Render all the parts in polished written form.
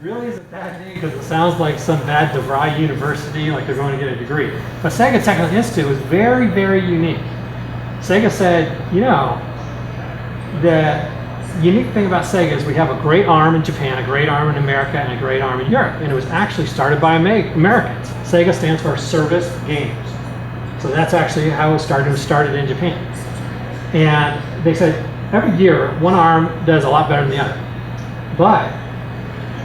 really isn't that neat because it sounds like some bad DeVry University, like they're going to get a degree. But Sega Technical Institute was very, very unique. Sega said, you know, the unique thing about Sega is we have a great arm in Japan, a great arm in America, and a great arm in Europe. And it was actually started by Americans. Sega stands for Service Games. So that's actually how it started. It was started in Japan. And they said every year, one arm does a lot better than the other. But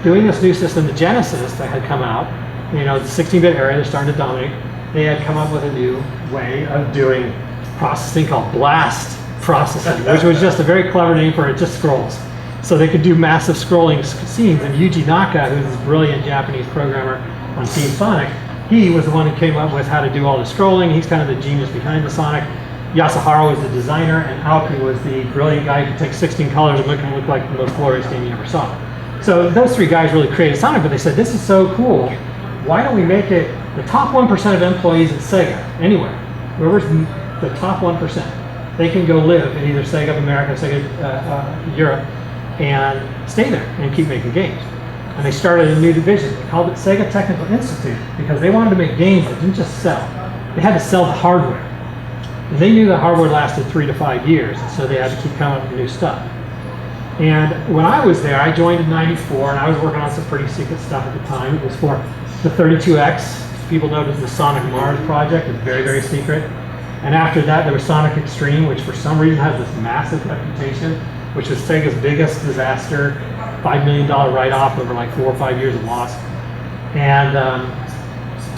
doing this new system, the Genesis that had come out, you know, the 16-bit area, they're starting to dominate, they had come up with a new way of doing processing called blast processing, which was just a very clever name for it, just scrolls. So they could do massive scrolling scenes, and Yuji Naka, who's this brilliant Japanese programmer on Team Sonic, he was the one who came up with how to do all the scrolling. He's kind of the genius behind the Sonic. Yasuharu was the designer, and Aoki was the brilliant guy who could take 16 colors and make them look like the most glorious game you ever saw. So those three guys really created Sonic, but they said, this is so cool, why don't we make it the top 1% of employees at Sega, anywhere, whoever's the top 1%, they can go live in either Sega of America, Sega Europe, and stay there and keep making games. And they started a new division. They called it Sega Technical Institute because they wanted to make games that didn't just sell. They had to sell the hardware. And they knew the hardware lasted 3 to 5 years, and so they had to keep coming up with new stuff. And when I was there, I joined in '94, and I was working on some pretty secret stuff at the time. It was for the 32X. People know it as the Sonic Mars project. It's very, very secret. And after that, there was Sonic Extreme, which for some reason has this massive reputation, which was Sega's biggest disaster, $5 million write-off over like 4 or 5 years of loss. And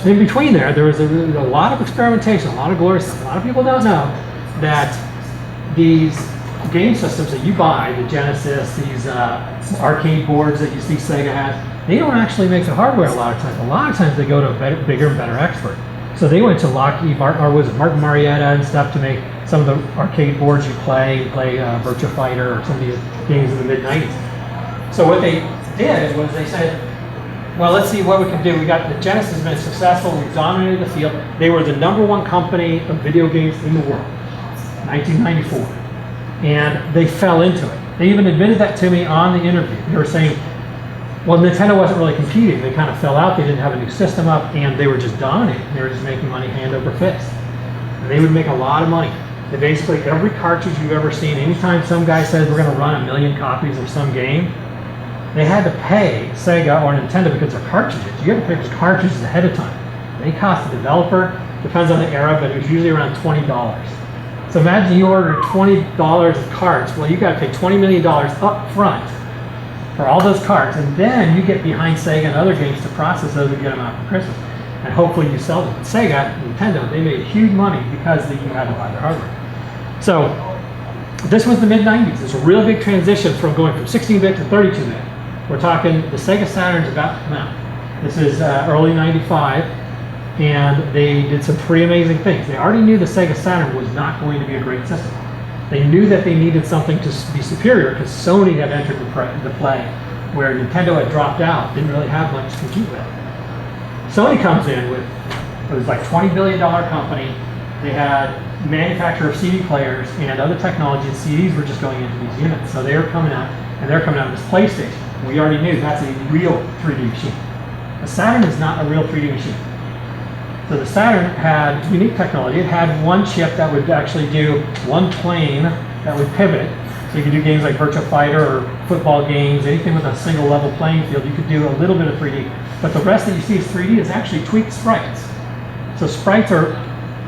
in between there was a lot of experimentation, a lot of glorious stuff. A lot of people don't know that these game systems that you buy, the Genesis, these arcade boards that you see Sega has, they don't actually make the hardware a lot of times. A lot of times they go to a bigger and better expert. So they went to Lockheed, or was it Martin Marietta and stuff to make some of the arcade boards you play Virtua Fighter or some of these games in the mid-90s. So what they did was they said, well, let's see what we can do. We got the Genesis has been successful. We've dominated the field. They were the #1 company of video games in the world, 1994. And they fell into it. They even admitted that to me on the interview. They were saying, well, Nintendo wasn't really competing. They kind of fell out. They didn't have a new system up, and they were just dominating. They were just making money hand over fist. And they would make a lot of money. They basically, every cartridge you've ever seen, anytime some guy says we're going to run 1 million copies of some game, they had to pay Sega or Nintendo because they're cartridges. You had to pay for cartridges ahead of time. They cost the developer, depends on the era, but it was usually around $20. So imagine you ordered $20 of carts. Well, you got to pay $20 million up front for all those carts, and then you get behind Sega and other games to process those and get them out for Christmas. And hopefully you sell them. But Sega, Nintendo, they made huge money because you had to buy their hardware. So this was the mid-90s. It's a real big transition from going from 16-bit to 32-bit. We're talking the Sega Saturn's about to come out. This is early '95, and they did some pretty amazing things. They already knew the Sega Saturn was not going to be a great system. They knew that they needed something to be superior because Sony had entered the play where Nintendo had dropped out, didn't really have much to compete with. Sony comes in with, it was like $20 billion company. They had manufacturer of CD players and other technology, and CDs were just going into these units. So they were coming out, and they're coming out with this PlayStation. We already knew that's a real 3D machine. The Saturn is not a real 3D machine. So the Saturn had unique technology. It had one chip that would actually do one plane that would pivot. So you could do games like Virtua Fighter or football games, anything with a single level playing field. You could do a little bit of 3D. But the rest that you see is 3D is actually tweaked sprites. So sprites are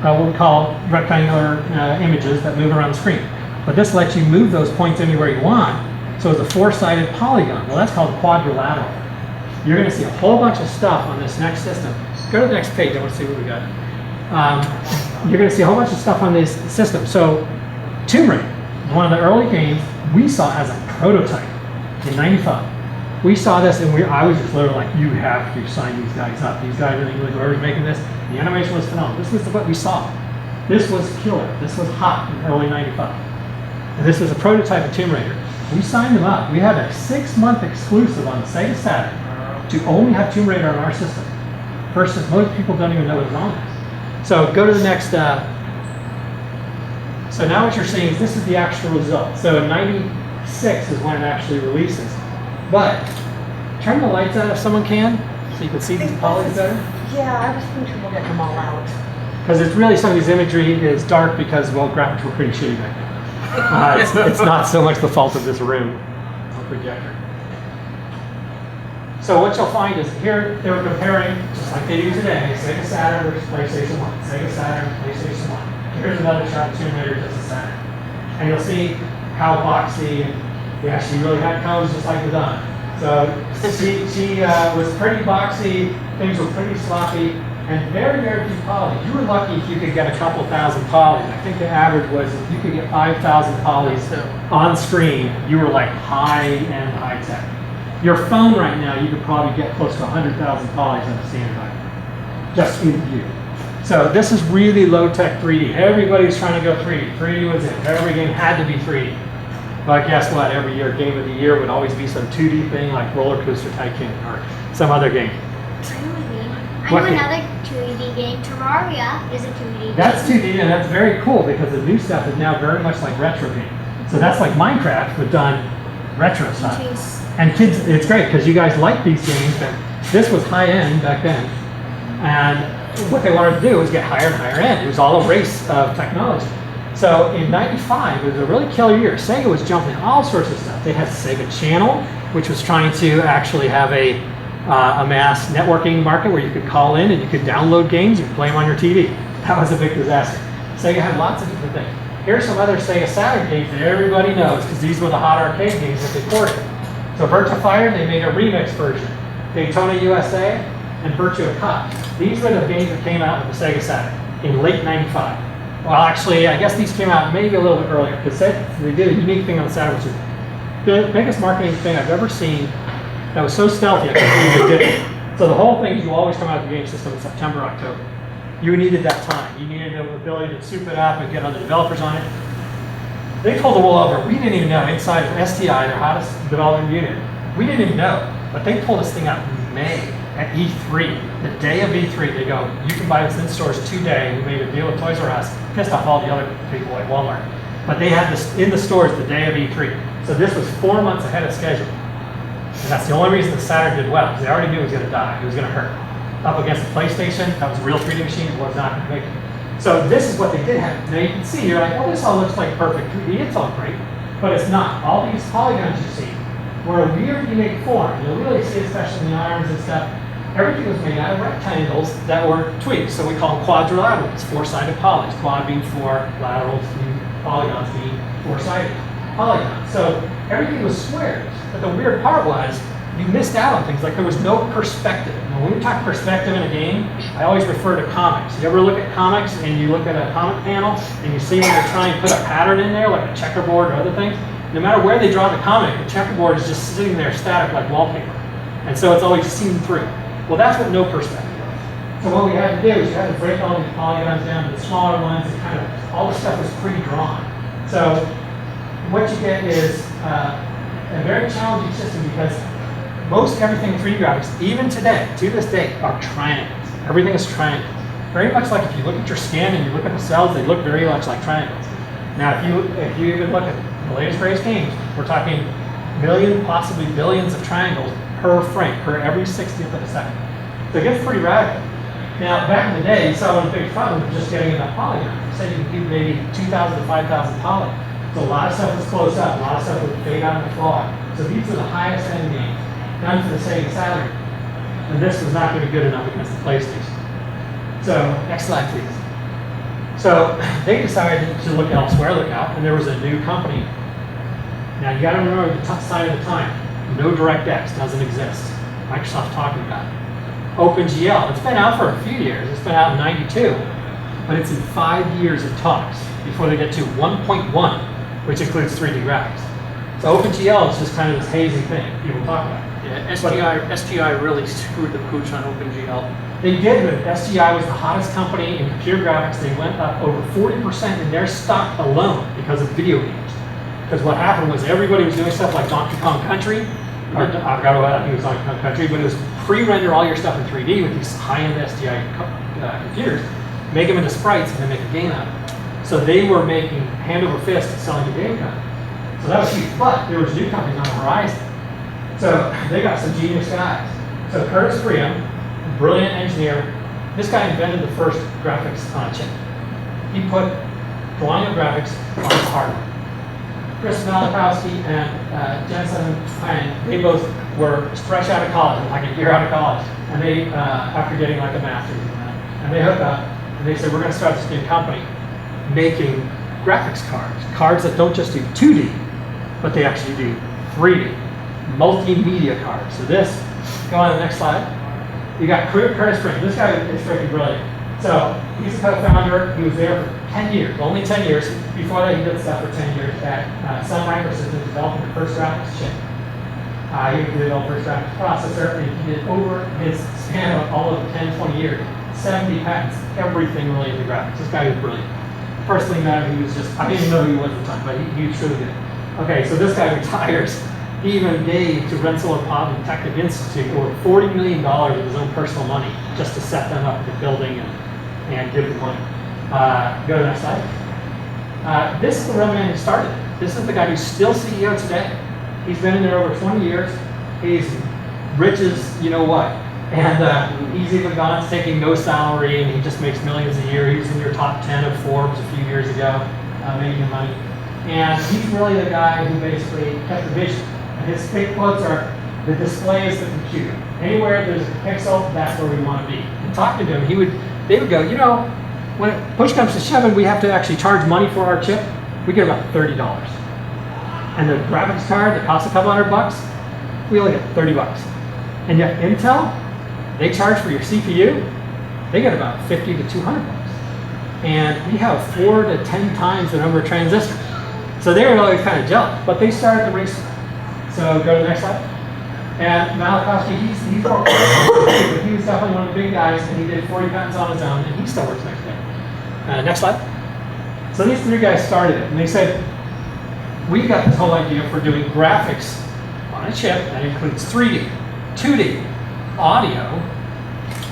what we call rectangular images that move around the screen. But this lets you move those points anywhere you want. So it's a 4-sided polygon. Well, that's called quadrilateral. You're going to see a whole bunch of stuff on this next system. Go to the next page. I want to see what we got. You're going to see a whole bunch of stuff on this system. So Tomb Raider, one of the early games we saw as a prototype in '95. We saw this, and I was just literally like, you have to sign these guys up. These guys in English, whoever's making this, the animation was phenomenal. This was what we saw. This was killer. This was hot in early '95. And this was a prototype of Tomb Raider. We signed them up. We had a 6-month exclusive on the Sega Saturn to only have Tomb Raider on our system. Versus most people don't even know it was on this. So go to the next. So now what you're seeing is this is the actual result. So in '96 is when it actually releases. But turn the lights out if someone can, so you can see these polys better. Yeah, I was thinking we'll get them all out. Because it's really, some of these imagery is dark because, well, graphics were pretty shitty back then. It's not so much the fault of this room or projector. So what you'll find is here they were comparing, just like they do today, Sega Saturn versus PlayStation 1, Sega Saturn, PlayStation 1. Here's another shot of Tomb Raider just a Saturn. And you'll see how boxy, and yeah, she really had cones just like the Don. So she was pretty boxy, things were pretty sloppy, and very, very few polys. You were lucky if you could get a couple thousand polys. I think the average was if you could get 5,000 polys on screen, you were like high-end, high-tech. Your phone right now, you could probably get close to 100,000 polys on a standby, just in view. So this is really low-tech 3D. Everybody's trying to go 3D. 3D was it. Every game had to be 3D. But guess what? Every year, game of the year would always be some 2D thing like Roller Coaster Tycoon or some other game. I know another 2D game. Terraria is a 2D game. That's 2D, and that's very cool because the new stuff is now very much like retro game. So that's like Minecraft, but done retro style. And kids, it's great because you guys like these games, but this was high end back then. And what they wanted to do was get higher and higher end. It was all a race of technology. So in '95, it was a really killer year. Sega was jumping all sorts of stuff. They had Sega Channel, which was trying to actually have a mass networking market where you could call in and you could download games, you could play them on your TV. That was a big disaster. Sega had lots of different things. Here's some other Sega Saturn games that everybody knows because these were the hot arcade games that they ported. So Virtua Fighter, they made a remix version. Daytona USA and Virtua Cop. These were the games that came out with the Sega Saturn in late '95. Well, actually, I guess these came out maybe a little bit earlier because they did a unique thing on the Saturn, which is the biggest marketing thing I've ever seen that was so stealthy I couldn't believe they did it. So the whole thing is you always come out of the game system in September, October. You needed that time. You needed the ability to soup it up and get other developers on it. They pulled the wool over. We didn't even know. Inside of STI, their hottest development unit, we didn't even know. But they pulled this thing out in May at E3. The day of E3, they go, you can buy this in stores today. We made a deal with Toys R Us. Pissed off all the other people like Walmart. But they had this in the stores the day of E3. So this was 4 months ahead of schedule. And that's the only reason the Saturn did well, because they already knew it was going to die. It was going to hurt. Up against the PlayStation, that was a real 3D machine, it was not going to make it. So this is what they did have. Now you can see, you're like, well, this all looks like perfect 3D. It's all great. But it's not. All these polygons you see were a weird, unique form. You'll really see, especially in the irons and stuff, everything was made out of rectangles that were tweaked. So we call them quadrilaterals, four-sided polys. Quad being four, laterals, polygons being four-sided polygons. So everything was squares. But the weird part was, you missed out on things, like there was no perspective. Now, when we talk perspective in a game, I always refer to comics. You ever look at comics and you look at a comic panel and you see when they're trying to put a pattern in there, like a checkerboard or other things? No matter where they draw the comic, the checkerboard is just sitting there static like wallpaper. And so it's always seen through. Well, that's what no perspective was. So what we had to do is you had to break all these polygons down to the smaller ones and kind of, all the stuff was pre-drawn. So what you get is a very challenging system because most everything in 3D graphics, even today, to this day, are triangles. Everything is triangles. Very much like if you look at your skin and you look at the cells, they look very much like triangles. Now, if you even look at the latest greatest games, we're talking millions, possibly billions of triangles per frame, per every 60th of a second. So it gets pretty radical. Now, back in the day, you saw one of the big problems with just getting enough polygons. You said you could do maybe 2,000 to 5,000 polygons. So a lot of stuff was close up, a lot of stuff would fade out in the fog. So these were the highest end games done for the Sega Saturn. And this was not going to be good enough against the PlayStation. So, next slide, please. So they decided to look elsewhere, look out, and there was a new company. Now you got to remember the sign of the time. No DirectX doesn't exist. Microsoft talking about it. OpenGL, it's been out for a few years. It's been out in '92, but it's in 5 years of talks before they get to 1.1, which includes 3D graphics. So OpenGL is just kind of this hazy thing people talk about. Yeah, SGI really screwed the pooch on OpenGL. They did, but SGI was the hottest company in computer graphics. They went up over 40% in their stock alone because of video games. Because what happened was everybody was doing stuff like Donkey Kong Country, or I forgot what I think it was Donkey Kong Country, but it was pre-render all your stuff in 3D with these high-end SGI computers, make them into sprites, and then make a game out of it. So they were making hand over fist selling the game company. So that was huge. But there was new companies on the horizon. So they got some genius guys. So Curtis Freedom, brilliant engineer, this guy invented the first graphics on a chip. He put drawing of graphics on the hardware. Chris Malachowski and Jensen Huang, they both were fresh out of college, like a year out of college, and they, after getting like a master's in that, and they hooked up, and they said, we're going to start this new company making graphics cards that don't just do 2D, but they actually do 3D, multimedia cards. So this, go on to the next slide. You got Curtis Freedom. This guy is freaking brilliant. So he's a co-founder. He was there for 10 years, only 10 years. Before that, he did stuff for 10 years at Sun Microsystems, developing the first graphics chip. He did the first graphics processor, and he did over his span of all of 10, 20 years, 70 patents, everything related to graphics. This guy was brilliant. Personally met him, he was just, I didn't even know who he was at the time, but he was truly good. Okay, so this guy retires. He even gave to Rensselaer Polytechnic Institute over $40 million of his own personal money just to set them up, the building, and give them money. Go to the next slide. This is the real man who started it. This is the guy who's still CEO today. He's been in there over 20 years. He's rich as you know what. And he's even gone to taking no salary, and he just makes millions a year. He was in your top 10 of Forbes a few years ago, making the money. And he's really the guy who basically kept the vision. And his big quotes are, the display is the computer. Anywhere there's a pixel, that's where we want to be. And talking to him, they would go, you know, when push comes to shove, we have to actually charge money for our chip. We get about $30. And the graphics card that costs a couple $100, we only get 30 bucks. And yet Intel, they charge for your CPU, they get about 50 to 200 bucks. And we have 4 to 10 times the number of transistors. So they were always kind of jealous, but they started the race. So go to the next slide. And Malachowski, he's more but he was definitely one of the big guys, and he did 40 patents on his own, and he still works next day. Next slide. So these three guys started it, and they said, we got this whole idea for doing graphics on a chip that includes 3D, 2D, audio,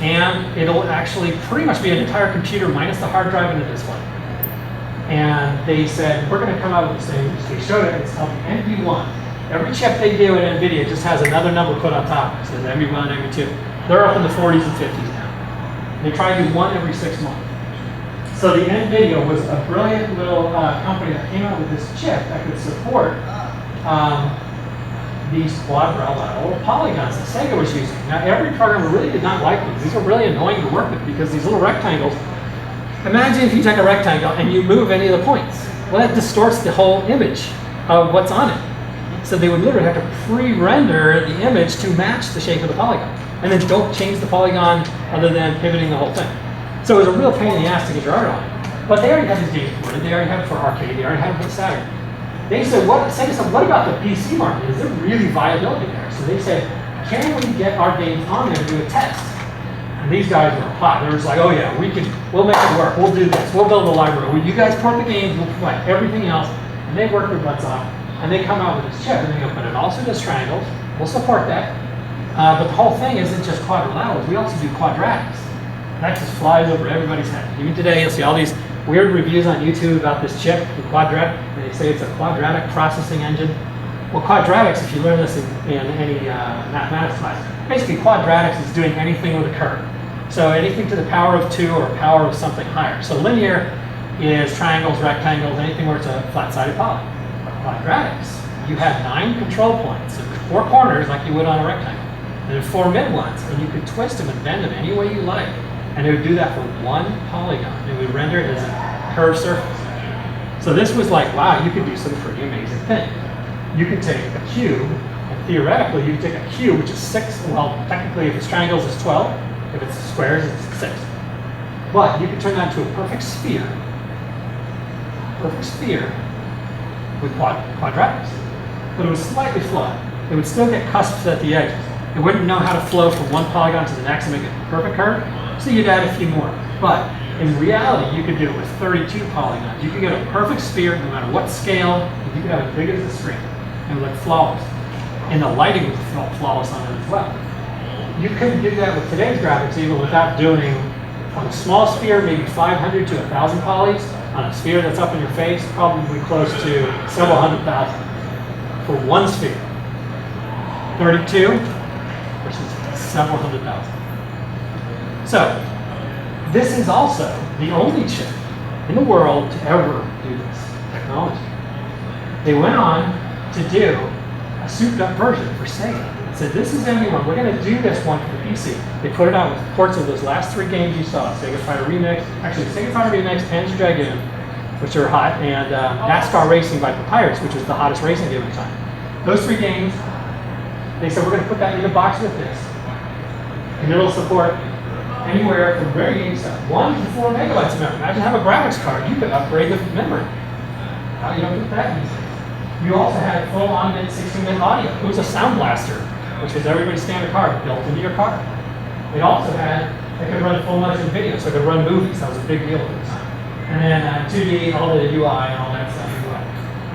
and it'll actually pretty much be an entire computer minus the hard drive and the display. And they said, we're going to come out with this thing. They showed it. It's called NV1. Every chip they do at NVIDIA just has another number put on top. It says NV1, NV2. They're up in the 40s and 50s now. They try to do one every 6 months. So the NVIDIA was a brilliant little company that came out with this chip that could support these quadrilateral polygons that Sega was using. Now, every programmer really did not like these. These are really annoying to work with because these little rectangles. Imagine if you take a rectangle and you move any of the points. Well, that distorts the whole image of what's on it. So they would literally have to pre-render the image to match the shape of the polygon. And then don't change the polygon other than pivoting the whole thing. So it was a real pain in the ass to get your art on. But they already have these games for it. They already have it for arcade. They already have it for Saturn. They said, Sega said, what about the PC market? Is there really viability there? So they said, can we get our games on there to do a test? And these guys were hot. They were just like, oh yeah, we'll make it work. We'll do this. We'll build a library. Well, you guys port the games. We'll provide everything else. And they work their butts off. And they come out with this chip. And they go, but it also does triangles. We'll support that. But the whole thing isn't just quadrilaterals. We also do quadratics. That just flies over everybody's head. Even today, you'll see all these weird reviews on YouTube about this chip, the quadratic. They say it's a quadratic processing engine. Well, quadratics, if you learn this in any mathematics class, basically quadratics is doing anything with a curve. So anything to the power of 2 or power of something higher. So linear is triangles, rectangles, anything where it's a flat-sided polygon. But quadratics, you have 9 control points, so 4 corners like you would on a rectangle. And then 4 mid ones, and you could twist them and bend them any way you like. And it would do that for 1 polygon. It would render it as a curved surface. So this was like, wow, you could do some pretty amazing thing. You could take a cube, and theoretically, you could take a cube, which is 6. Well, technically, if it's triangles, it's 12. If it's squares, it's 6. But you could turn that into a perfect sphere. Perfect sphere with quadratics. But it was slightly flawed. It would still get cusps at the edges. It wouldn't know how to flow from one polygon to the next and make it a perfect curve. So you'd add a few more. But in reality, you could do it with 32 polygons. You could get a perfect sphere no matter what scale. And you could have it big as the screen. And look flawless. And the lighting was flawless on it as well. You couldn't do that with today's graphics even without doing, on a small sphere, maybe 500 to 1,000 polys. On a sphere that's up in your face, probably close to several 100,000 for one sphere. 32 versus several hundred thousand. So, this is also the only chip in the world to ever do this technology. They went on to do a souped up version for Sega. Said, this is NV1, we're going to do this one for the PC. They put it out with ports of those last three games you saw, Sega Fighter Remix, actually Sega Fighter Remix, Panzer Dragoon, which are hot, and NASCAR Racing by Papyrus, which was the hottest racing game at the time. Those three games, they said, we're going to put that in a box with this. And it'll support anywhere from very game stuff, 1 to 4 megabytes of memory. Imagine have a graphics card, you could upgrade the memory. How do you don't get that easy? You also had full on-bit 16-bit audio. It was a sound blaster, which was everybody's standard card built into your car. It also had, it could run full motion video, so it could run movies. That was a big deal at the time. And then 2D, all the UI and all that stuff.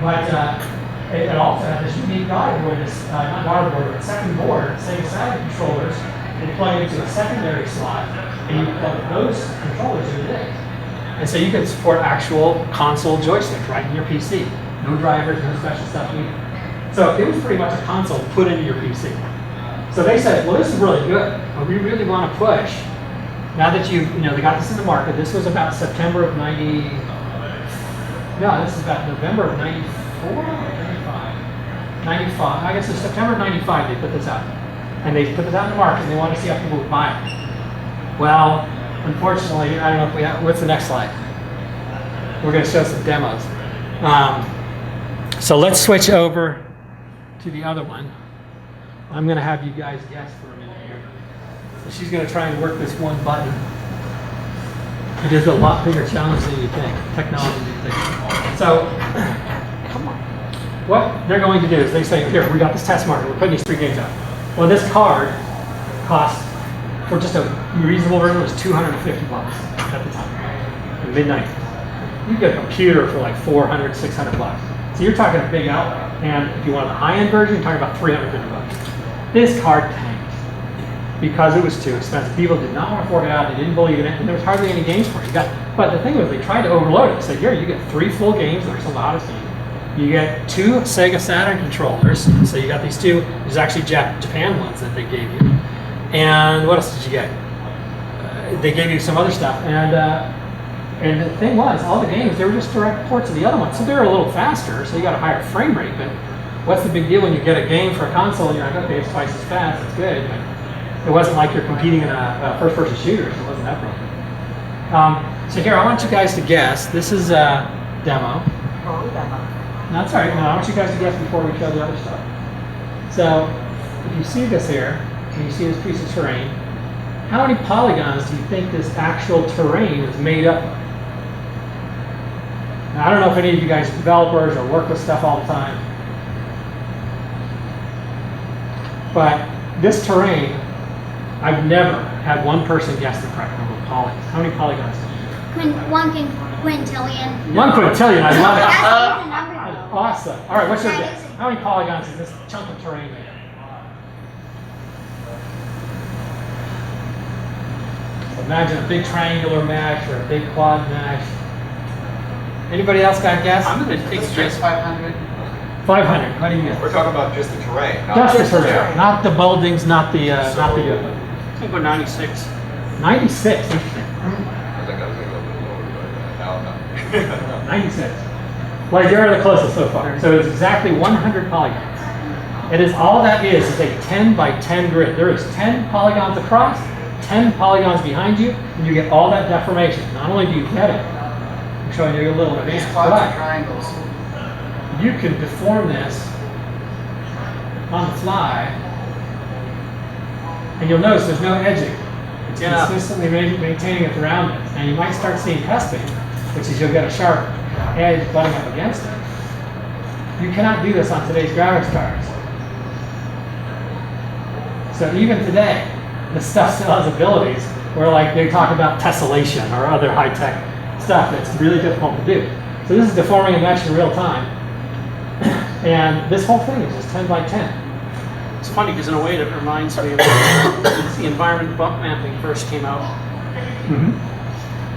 But it also had this unique daughter board, this, not daughter board, but second board, Sega Saturn controllers. They plug into a secondary slot, and you plug those controllers into this. And so you could support actual console joysticks right in your PC. No drivers, no special stuff needed. So it was pretty much a console put into your PC. So they said, well, this is really good, but we really want to push. Now that they got this in the market, this was about September of 90, no, this is about November of 94 or 95? 95, I guess it's September of 95 they put this out. And they put this out in the market and they wanted to see how people would buy it. Well, unfortunately, I don't know if we have, what's the next slide? We're going to show some demos. So let's switch over to the other one. I'm going to have you guys guess for a minute here. So she's going to try and work this one button. It is a lot bigger challenge than you think, technology than you think. So, come on. What they're going to do is they say, here, we got this test market, we're putting these three games out. Well, this card cost, for just a reasonable version, was $250 at the time, in the mid-90s. You get a computer for like $400, $600. So you're talking a big outlay. And if you want the high-end version, you're talking about $350. This card tanked because it was too expensive. People did not want to fork it out. They didn't believe in it, and there was hardly any games for it. But the thing was, they tried to overload it. They said, here, you get 3 full games. They're some of the hottest games. You get 2 Sega Saturn controllers. So you got these 2. There's actually Japan ones that they gave you. And what else did you get? They gave you some other stuff. And the thing was, all the games, they were just direct ports of the other ones. So they were a little faster, so you got a higher frame rate. But what's the big deal when you get a game for a console and you're like, okay, it's twice as fast, it's good. But it wasn't like you're competing in a first-person shooter, so it wasn't that broken. So here, I want you guys to guess. This is a demo. Wrong demo. No, that's all right. No, I want you guys to guess before we show the other stuff. So, if you see this here, and you see this piece of terrain, how many polygons do you think this actual terrain is made up of? Now, I don't know if any of you guys are developers or work with stuff all the time, but this terrain, I've never had one person guess the correct number of polygons. How many polygons? One quintillion. 1 quintillion, I love it. That's the number though. Awesome. All right, what's your That guess? is- How many polygons is this chunk of terrain made of? Imagine a big triangular mesh or a big quad mesh. Anybody else got a guess? I'm going to take Let's just guess 500. 500. What do you guess? We're talking about just the terrain. not Just the the terrain, not the buildings, not the I'm going to go 96. 96. Interesting. I think I was going to go a little lower, but no. 96. Well, you're the closest so far. So it's exactly 100 polygons. It is all that is a 10 by 10 grid. There is 10 polygons across, 10 polygons behind you, and you get all that deformation. Not only do you get it, I'm showing you a little These advanced, quads are but triangles. you can deform this on the fly, and you'll notice there's no edging. It's Yeah. consistently maintaining its roundness. And you might start seeing cusping, which is you'll get a sharp edge butting up against it. You cannot do this on today's graphics cards. So even today, the stuff still has abilities where like they talk about tessellation or other high-tech stuff that's really difficult to do. So this is deforming a mesh in real time. And this whole thing is just 10 by 10. It's funny because in a way that reminds me of when the environment bump mapping first came out.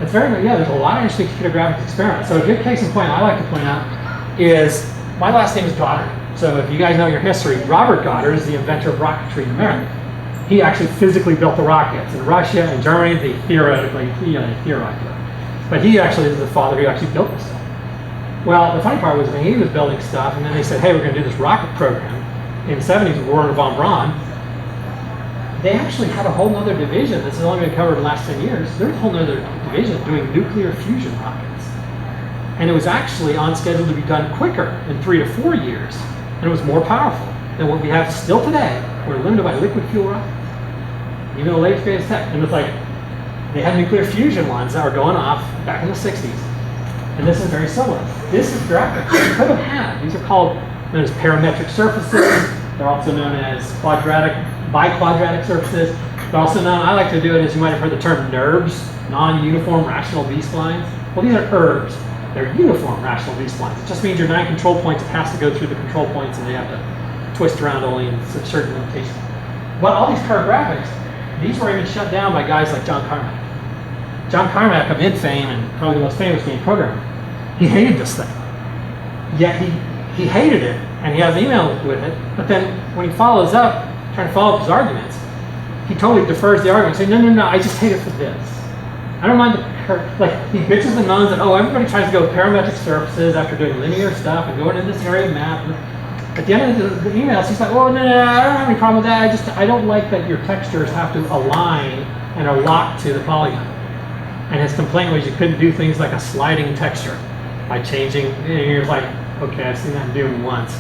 It's very good. Yeah, there's a lot of interesting computer graphics experiments. So a good case in point I like to point out is, my last name is Goddard. So if you guys know your history, Robert Goddard is the inventor of rocketry in America. He actually physically built the rockets. In Russia and Germany, they theoretically, they theorized it. But he actually is the father who actually built this stuff. Well, the funny part was when he was building stuff, and then they said, hey, we're going to do this rocket program. In the 70s, with Werner von Braun, they actually had a whole other division. This has only been covered in the last 10 years. There's a whole other division doing nuclear fusion rockets. And it was actually on schedule to be done quicker, in 3 to 4 years. And it was more powerful than what we have still today. We're limited by liquid fuel rockets. Even the latest greatest tech. And it's like, they had nuclear fusion ones that were going off back in the 60s. And this is very similar. This is graphics you could have had. These are called known as parametric surfaces. They're also known as biquadratic surfaces. They're also known, I like to do it as you might have heard the term NURBS, non-uniform rational B-splines. Well, these are ERBs. They're uniform rational B-splines. It just means your 9 control points, it has to go through the control points and they have to twist around only in certain limitations. But all these curved graphics, these were even shut down by guys like John Carmack. John Carmack of id Fame and probably the most famous game programmer, he hated this thing. Yet he hated it, and he has an email with it, but then when he follows up, trying to follow up his arguments, he totally defers the argument, saying, no, I just hate it for this. I don't mind like, he bitches and moans that, oh, everybody tries to go with parametric surfaces after doing linear stuff and going into this area of math. At the end of the emails, he's like, oh, no, I don't have any problem with that. I don't like that your textures have to align and are locked to the polygon. And his complaint was you couldn't do things like a sliding texture by changing, and you're like, okay, I've seen that doing once.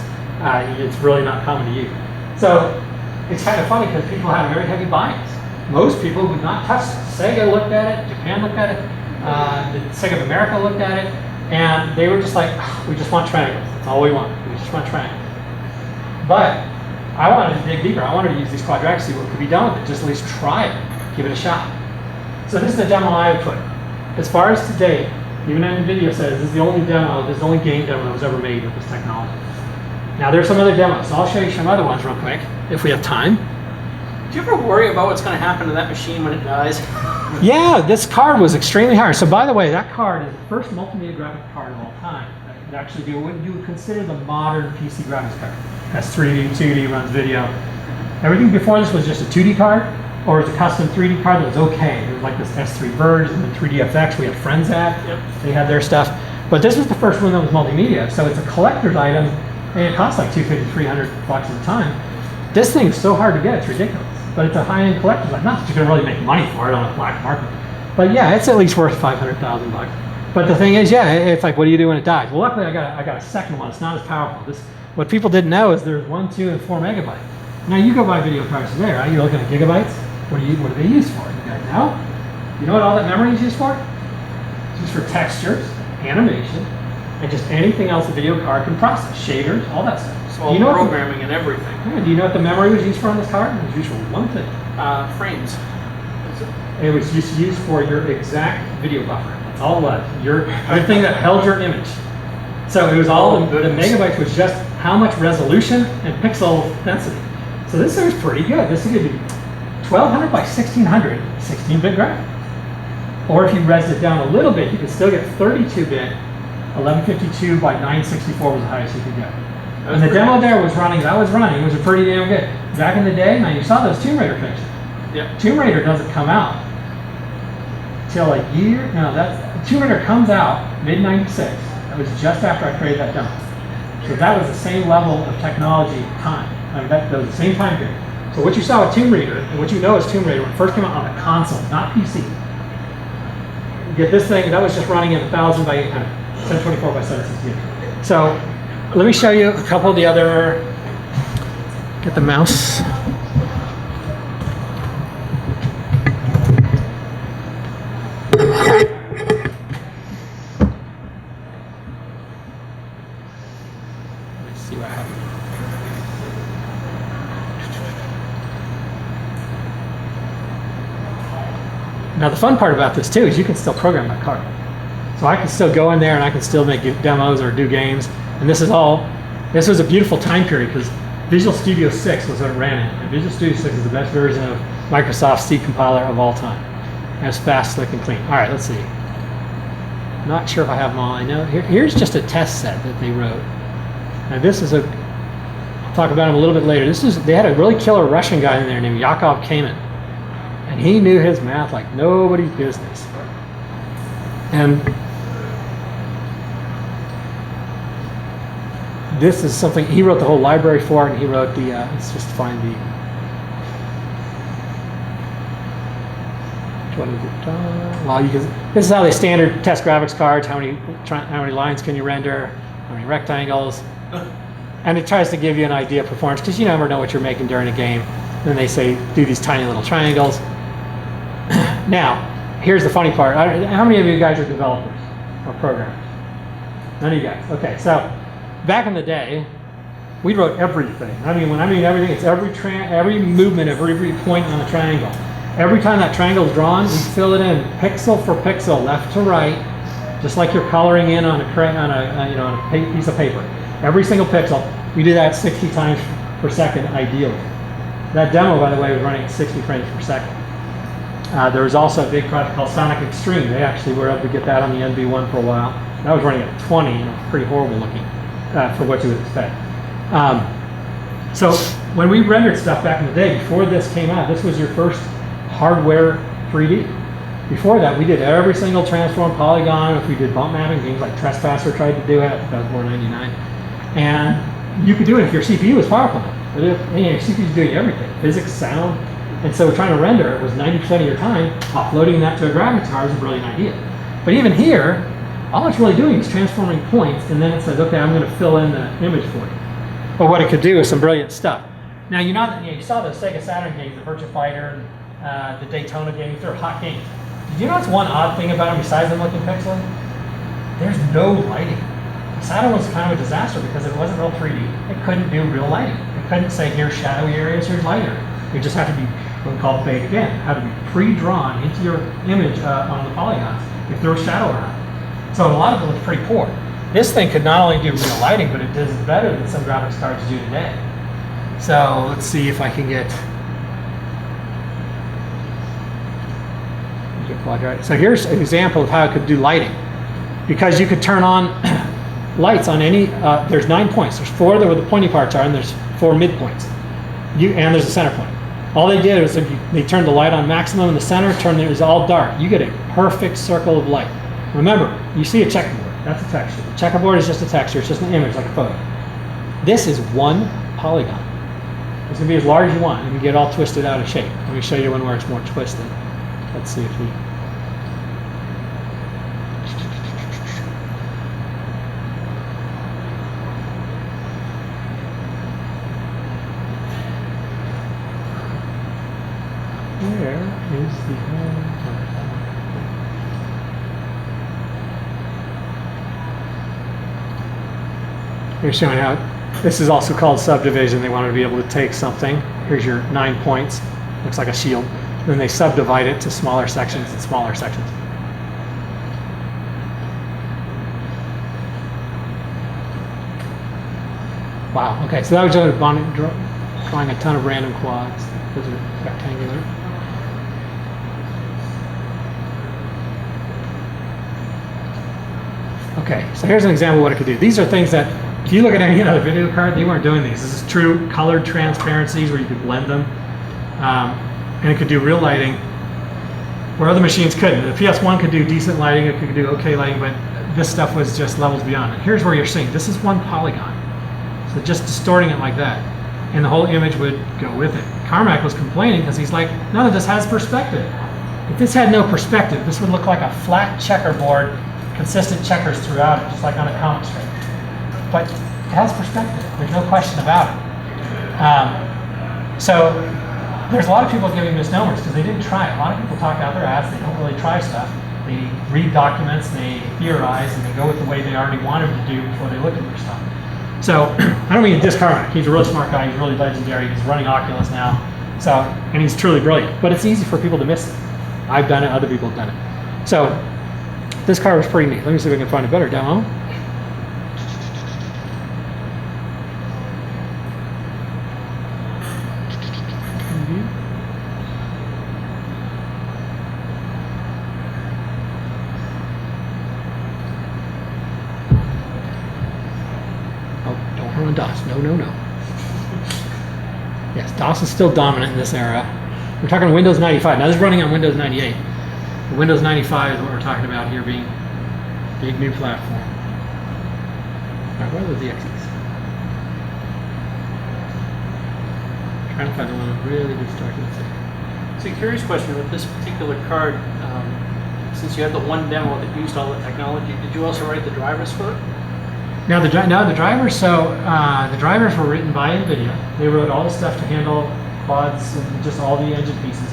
It's really not common to use. So it's kind of funny because people have very heavy bias. Most people would not touch this. Sega looked at it, Japan looked at it, the Sega of America looked at it, and they were just like, we just want triangles. That's all we want. We just want triangles. But I wanted to dig deeper. I wanted to use these quadratics, see what could be done with it. Just at least try it, give it a shot. So this is the demo I put. As far as today, even NVIDIA says this is the only demo, this is the only game demo that was ever made with this technology. Now there's some other demos, so I'll show you some other ones real quick, if we have time. Do you ever worry about what's going to happen to that machine when it dies? Yeah, this card was extremely hard. So by the way, that card is the first multimedia graphic card of all time. That actually do what you would consider the modern PC graphics card. Has 3D, 2D, runs video. Everything before this was just a 2D card, or it was a custom 3D card that was okay. There was like this S3 Verge and the 3DFX we had friends at. Yep. They had their stuff. But this was the first one that was multimedia. So it's a collector's item and it costs like $250, $300 at the time. This thing is so hard to get, it's ridiculous. But it's a high-end collector's item. Not that you can really make money for it on the black market. But yeah, it's at least worth $500,000. But the thing is, yeah, it's like, what do you do when it dies? Well, luckily I got a second one. It's not as powerful. What people didn't know is there's 1, 2, and 4 megabytes. Now you go buy video cards today, right? You're looking at gigabytes. What are they used for? You guys know? You know what all that memory is used for? It's used for textures, animation, and just anything else the video card can process. Shaders, all that stuff. So all programming and everything. Yeah, do you know what the memory was used for on this card? It was used for one thing. Frames. It was just used for your exact video buffer. That's all it was. The thing that held your image. So it was all the megabytes was just how much resolution and pixel density. So this thing was pretty good. This could be 1200 by 1600, 16-bit graphic. Or if you res it down a little bit, you could still get 32-bit, 1152 by 964 was the highest you could get. And the demo there was running, it was pretty damn good. Back in the day, now you saw those Tomb Raider pictures. Yep. Tomb Raider doesn't come out till a year, Tomb Raider comes out mid-96. That was just after I created that demo. So that was the same level of technology time. I mean, that was the same time period. So what you saw with Tomb Raider, and what you know is Tomb Raider, when it first came out on the console, not PC. You get this thing, that was just running at 1000 by 800, 1024 by 768. So let me show you a couple of the other, get the mouse. Let's see what happens. Now the fun part about this too is you can still program that card. So I can still go in there and I can still make demos or do games. And this was a beautiful time period because Visual Studio 6 was what it ran in. And Visual Studio 6 is the best version of Microsoft C compiler of all time. And it's fast, slick, and clean. All right, let's see. Not sure if I have them all. I know here's just a test set that they wrote. Now this is talk about him a little bit later. They had a really killer Russian guy in there named Yakov Kamen, and he knew his math like nobody's business. And this is something he wrote the whole library for, and he wrote the. Let's just find the. Which one is it? Well, this is how they standard test graphics cards. How many lines can you render? How many rectangles? And it tries to give you an idea of performance because you never know what you're making during a game. And then they say do these tiny little triangles. Now, here's the funny part. How many of you guys are developers or programmers? None of you guys. Okay, so back in the day, we wrote everything. When I mean everything, it's every movement of every point on the triangle. Every time that triangle is drawn, we fill it in pixel for pixel, left to right, just like you're coloring in on a piece of paper. Every single pixel. We do that 60 times per second, ideally. That demo, by the way, was running at 60 frames per second. There was also a big project called Sonic Extreme. They actually were able to get that on the NV1 for a while. That was running at 20, pretty horrible looking for what you would expect. So when we rendered stuff back in the day, before this came out, this was your first hardware 3D. Before that, we did every single transform polygon. If we did bump mapping, things like Trespasser tried to do it. I think that was more 99. And you could do it if your CPU was powerful enough. But if your CPU is doing everything, physics, sound, and so trying to render it was 90% of your time. Offloading that to a graphics card is a brilliant idea. But even here, all it's really doing is transforming points, and then it says, okay, I'm going to fill in the image for you. But what it could do is some brilliant stuff. Now, you saw the Sega Saturn games, the Virtua Fighter, the Daytona games. They're hot games. Did you notice one odd thing about them besides them looking pixely? There's no lighting. Saturn was kind of a disaster because it wasn't real 3D. It couldn't do real lighting. It couldn't say, here's shadowy areas, here's lighter. It just had to be what we call baked in. It had to be pre-drawn into your image on the polygons if there was shadow around. So a lot of it was pretty poor. This thing could not only do real lighting, but it does better than some graphics cards do today. So let's see if I can get quadratic. So here's an example of how it could do lighting. Because you could turn on lights on any, there's 9 points. There's 4 where the pointy parts are, and there's 4 midpoints. And there's a center point. All they did was they turned the light on maximum in the center, it was all dark. You get a perfect circle of light. Remember, you see a checkerboard. That's a texture. The checkerboard is just a texture. It's just an image, like a photo. This is one polygon. It's going to be as large as you want. You can get all twisted out of shape. Let me show you one where it's more twisted. Let's see if we... Where is the home? Here's showing how this is also called subdivision. They wanted to be able to take something. Here's your 9 points. Looks like a shield. Then they subdivide it to smaller sections and smaller sections. Wow. Okay. So that was just drawing a ton of random quads. Those are rectangular. Okay, so here's an example of what it could do. These are things that, if you look at any other video card, they weren't doing these. This is true colored transparencies where you could blend them. And it could do real lighting where other machines couldn't. The PS1 could do decent lighting, it could do okay lighting, but this stuff was just levels beyond. And here's where you're seeing, this is one polygon. So just distorting it like that, and the whole image would go with it. Carmack was complaining because he's like, none of this has perspective. If this had no perspective, this would look like a flat checkerboard, consistent checkers throughout it, just like on a comic strip. But it has perspective, there's no question about it. So there's a lot of people giving misnomers because they didn't try it. A lot of people talk out their ass, they don't really try stuff. They read documents, they theorize, and they go with the way they already wanted to do before they look at their stuff. So I don't mean to diss Carmack. He's a really smart guy, he's really legendary, he's running Oculus now. So, and he's truly brilliant. But it's easy for people to miss it. I've done it, other people have done it. So this car was pretty neat. Let me see if I can find a better demo. Oh, don't run DOS. No, no, no. Yes, DOS is still dominant in this era. We're talking Windows 95. Now this is running on Windows 98. The Windows 95 is what we're talking about here, being big new platform. All right, what are the X's? Trying to find the one that really good start. So, curious question with this particular card. Since you had the one demo that used all the technology, did you also write the drivers for it? Now the drivers. So the drivers were written by NVIDIA. They wrote all the stuff to handle quads and just all the engine pieces.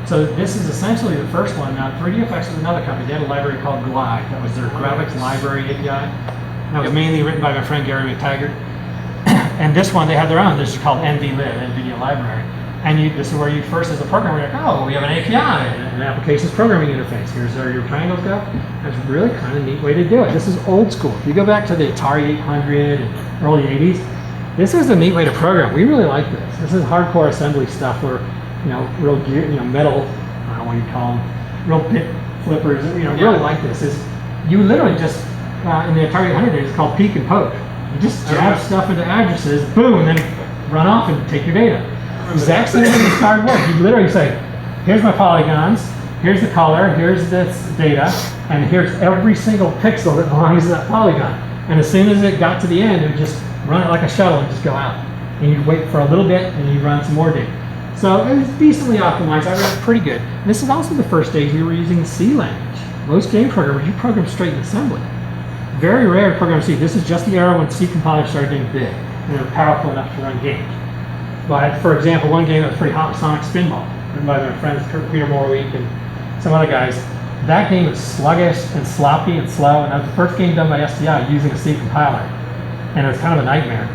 So this is essentially the first one. Now 3DFX was another company. They had a library called Glide. That was their graphics library API. And that was mainly written by my friend Gary McTaggart. And this one, they had their own. This is called NVLib, NVIDIA Library. And this is where you first, as a programmer, you're like, oh, we have an API, an applications programming interface. Here's where your triangles go. That's a really kind of neat way to do it. This is old school. If you go back to the Atari 800 and early 80s, this is a neat way to program. We really like this. This is hardcore assembly stuff where, real gear, metal, I don't know what you call them, real bit flippers, really like this. Is you literally just, in the Atari 800 days, it's called peek and poke. You just jab stuff into addresses, boom, and then run off and take your data. Exact same way this card works. You literally say, here's my polygons, here's the color, here's this data, and here's every single pixel that belongs to that polygon. And as soon as it got to the end, it would just run it like a shuttle and just go out. And you'd wait for a little bit, and you'd run some more data. So it was decently optimized. I read it pretty good. And this is also the first days we were using C language. Most game programmers, you program straight in assembly. Very rare to program C. This is just the era when C compilers started getting big, and they were powerful enough to run games. But for example, one game that was pretty hot was Sonic Spinball, written by my friends Peter Morweek and some other guys. That game was sluggish and sloppy and slow, and that was the first game done by STI using a C compiler. And it was kind of a nightmare.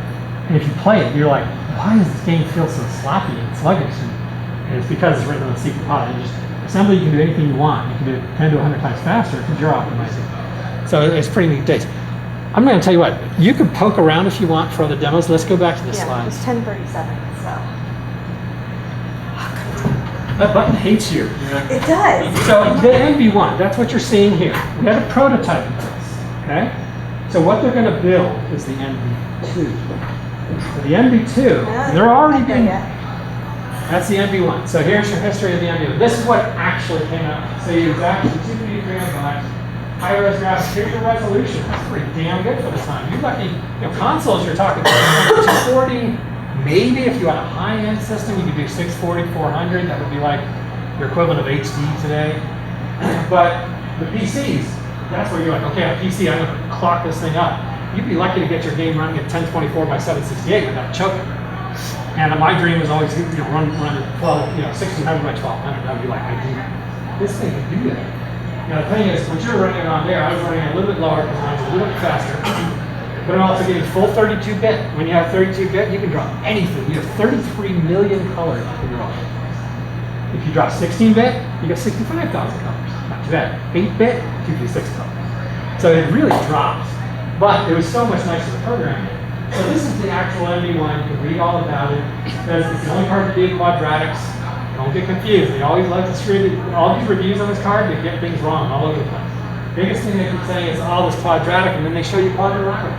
And if you play it, you're like, why does this game feel so sloppy and sluggish? And it's because it's written on a C compiler. Assembly, you can do anything you want. You can do it 10 to 100 times faster because you're optimizing. So it's pretty neat days. I'm going to tell you what, you can poke around if you want for other demos. Let's go back to the slide. It's 10:37, so. That button hates you. It does. So the NV1, that's what you're seeing here. We had a prototype of this, okay? So what they're going to build is the NV2. So the NV2, they're already being, that's the NV1. So here's your history of the NV1. This is what actually came out. So you exactly 253 megabytes. High-res graphics, here's your resolution. That's pretty damn good for the time. You're lucky, consoles you're talking about 240, maybe if you had a high-end system, you could do 640, 400. That would be like your equivalent of HD today. But the PCs, that's where you're like, okay, on a PC, I'm going to clock this thing up. You'd be lucky to get your game running at 1024 by 768 without choking. And my dream was always, run 1600 by 1200. I'd be like, I do this thing can do that. Now the thing is, when you're running it on there, I was running it a little bit lower because I was a little bit faster. But I'm also getting full 32-bit. When you have 32-bit, you can draw anything. You have 33 million colors you can draw. If you draw 16-bit, you get 65,000 colors. Not too bad. 8-bit, 256 colors. So it really drops. But it was so much nicer to program it. So this is the actual NV1. You can read all about it. It's the only card to do quadratics. Don't get confused. They always like to screw all these reviews on this card. They get things wrong all over the place. Biggest thing they keep saying is all this quadratic, and then they show you quadratic.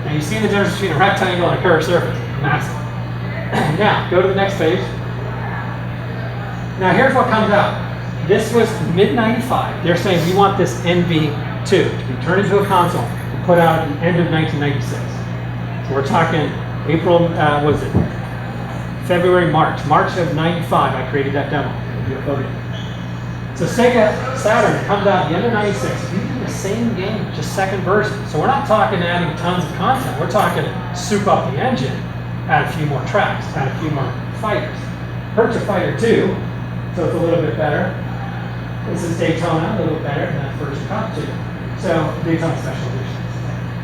Now you see the difference between a rectangle and a curved surface. Massive. Now go to the next page. Now here's what comes out. This was mid-95. They're saying we want this NV2 to be turned into a console and put out at the end of 1996. So we're talking April, February, March of 95, I created that demo. So Sega Saturn comes out at the end of 96. We do the same game, just second version. So we're not talking adding tons of content. We're talking soup up the engine, add a few more tracks, add a few more fighters. Virtua Fighter 2, so it's a little bit better. This is Daytona, a little bit better than that version Cup 2. So Daytona Special Edition.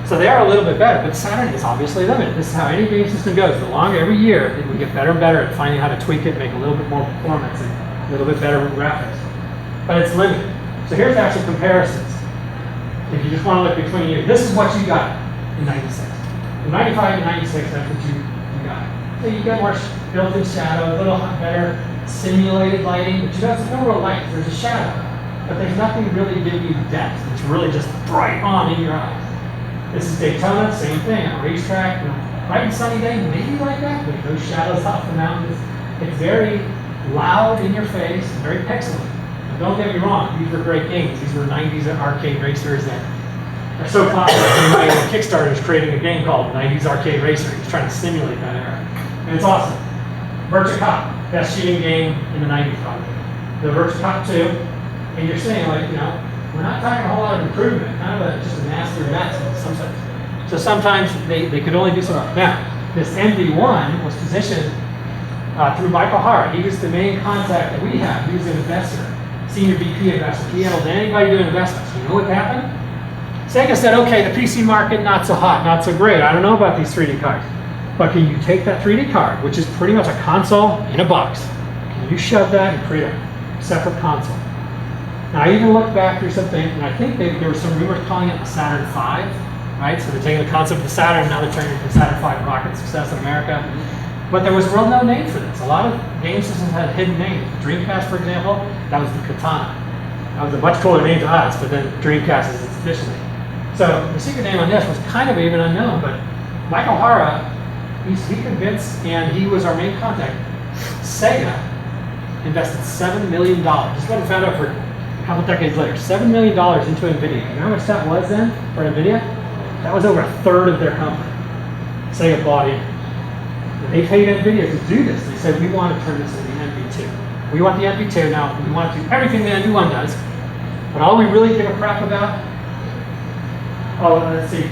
So they are a little bit better, but Saturn is obviously limited. This is how any game system goes. The longer every year, we get better and better at finding how to tweak it, make a little bit more performance, and a little bit better graphics. But it's limited. So here's actual comparisons. If you just want to look between you, this is what you got in 96. From 95 to 96, that's what you got. So you get more built-in shadow, a little better simulated lighting, but there's no real light. There's a shadow, but there's nothing really giving you depth. It's really just bright on in your eyes. This is Daytona, same thing, a racetrack, bright and sunny day, maybe like that, with those shadows off the mountains. It's very loud in your face, very pixelated. Now, don't get me wrong, these were great games. These were 90s arcade racers that are so popular. Kickstarter is creating a game called 90s Arcade Racer. He's trying to simulate that era. And it's awesome. Virtua Cop, best shooting game in the 90s probably. The Virtua Cop 2, and you're saying like, we're not talking a whole lot of improvement, kind of just a master mess in some sense. So sometimes they could only do so much. Now, this NV1 was positioned through Michael Hara. He was the main contact that we have. He was an investor, senior VP investor. He handled anybody doing investments. You know what happened? Sega said, okay, the PC market, not so hot, not so great. I don't know about these 3D cards. But can you take that 3D card, which is pretty much a console in a box, can you shove that and create a separate console? Now, I even looked back through some things, and I think there were some rumors calling it the Saturn V, right? So they're taking the concept of the Saturn, and now they're turning it to the Saturn V rocket success in America. But there was real no name for this. A lot of game systems had hidden names. The Dreamcast, for example, that was the Katana. That was a much cooler name to us, but then Dreamcast is its official name. So the secret name on this was kind of even unknown, but Michael Hara, he convinced, and he was our main contact. Sega invested $7 million. This is what I found out for a couple decades later. $7 million into NVIDIA. You know how much that was then for NVIDIA? That was over a third of their company. Sega bought in. And they paid NVIDIA to do this. They said, we want to turn this into the NV2. We want the NV2 now. We want to do everything the NV1 does. But all we really give a crap about, let's see.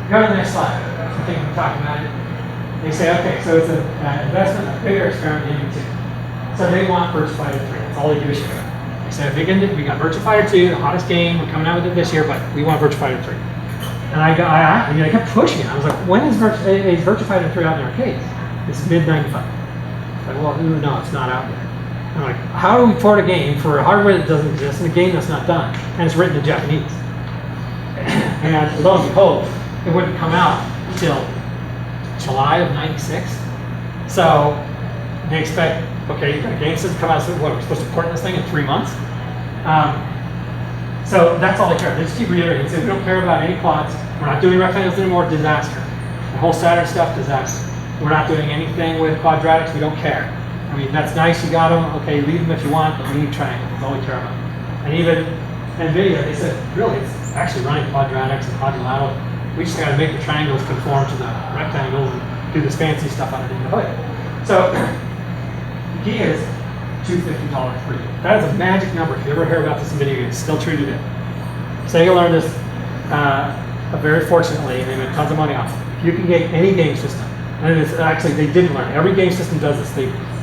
Go to the next slide. I think we're talking about it. They say, okay, so it's an investment, a bigger experiment in NV2. So they want Virtua Fighter 3. That's all they give a shit about. They said, we got Virtua Fighter 2, the hottest game. We're coming out with it this year, but we want Virtua Fighter 3. And I kept pushing it. I was like, when is Virtua Fighter 3 out in the arcades? It's mid-95. Like, well, no, it's not out yet. I'm like, how do we port a game for a hardware that doesn't exist and a game that's not done? And it's written in Japanese. And lo and behold, it wouldn't come out until July of '96. So they expect, okay, you've got a game system come out, so what, we're supposed to port this thing in 3 months? So that's all they care. They just keep reiterating. They say, we don't care about any quads. We're not doing rectangles anymore, disaster. The whole Saturn stuff, disaster. We're not doing anything with quadratics, we don't care. I mean, that's nice, you got them, okay, leave them if you want, but we need triangles, that's all we care about. And even NVIDIA, they said, really, it's actually running quadratics and quadrilateral. We just gotta make the triangles conform to the rectangles and do this fancy stuff underneath the hood. So, the key is $250 per year. That is a magic number. If you ever hear about this in video games, still true today. Sega learned this very fortunately, and they made tons of money off it. If you can get any game system, and it's actually, they didn't learn. Every game system does this.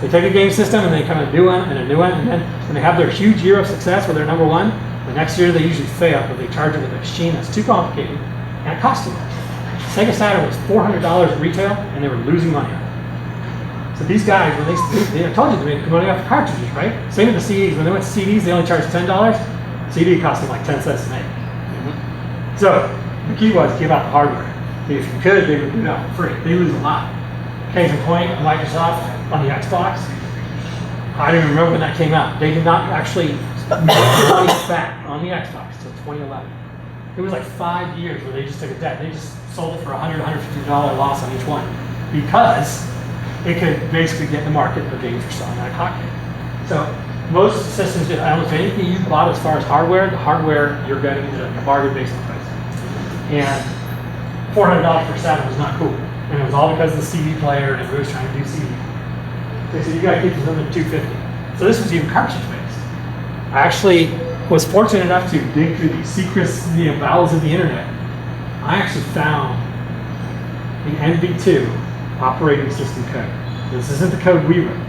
They take a game system and they come a new one and a new one, and then when they have their huge year of success where they're number one, the next year they usually fail because they charge it with a machine that's too complicated and it costs too much. Sega Saturn was $400 retail and they were losing money on it. So these guys, when they told you they made money off the cartridges, right? Same with the CDs. When they went to CDs, they only charged $10. CD cost them like 10 cents to make. So the key was give out the hardware. If you could, they would do it out for free. They lose a lot. Case in point, Microsoft on the Xbox. I don't even remember when that came out. They did not actually make money back on the Xbox until 2011. It was like 5 years where they just took a debt. They just sold it for $100, $150 loss on each one because it could basically get the market of games for selling like hotcakes. So most systems, almost anything you bought as far as hardware, the hardware you're getting is a bargain basement price. And $400 per Saturn was not cool. And it was all because of the CD player and everybody was trying to do CD. They said, you gotta keep this under $250. So this was even cartridge based. I actually was fortunate enough to dig through the secrets, the bowels of the internet. I actually found the NV2 operating system code. This isn't the code we wrote.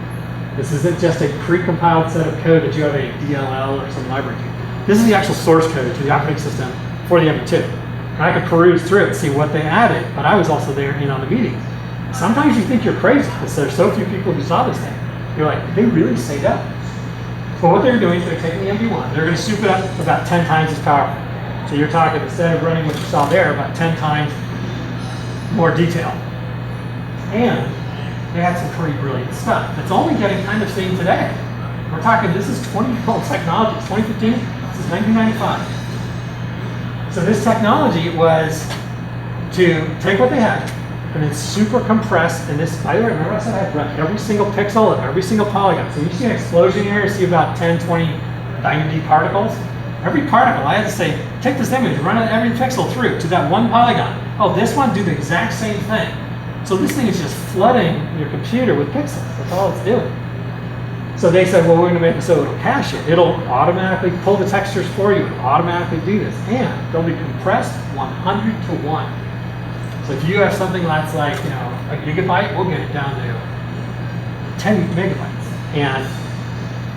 This isn't just a pre-compiled set of code that you have a DLL or some library to. This is the actual source code to the operating system for the NV2. And I could peruse through it and see what they added, but I was also there on the meetings. Sometimes you think you're crazy because there's so few people who saw this thing. You're like, did they really say that? But what they're doing is they're taking the NV1, they're going to soup it up about 10 times as powerful. So you're talking, instead of running what you saw there, about 10 times more detail. And they had some pretty brilliant stuff that's only getting kind of seen today. We're talking, this is 20-year-old technology. It's 2015, this is 1995. So this technology was to take what they had, and then super compressed. And this, by the way, remember I said I had run every single pixel of every single polygon. So you see an explosion here, you see about 10, 20 90 particles. Every particle, I had to say, take this image, run every pixel through to that one polygon. Oh, this one, do the exact same thing. So this thing is just flooding your computer with pixels. That's all it's doing. So they said, well, we're going to make it so it'll cache it. It'll automatically pull the textures for you. It'll automatically do this. And they'll be compressed 100 to 1. So if you have something that's like, you know, a gigabyte, we'll get it down to 10 megabytes. And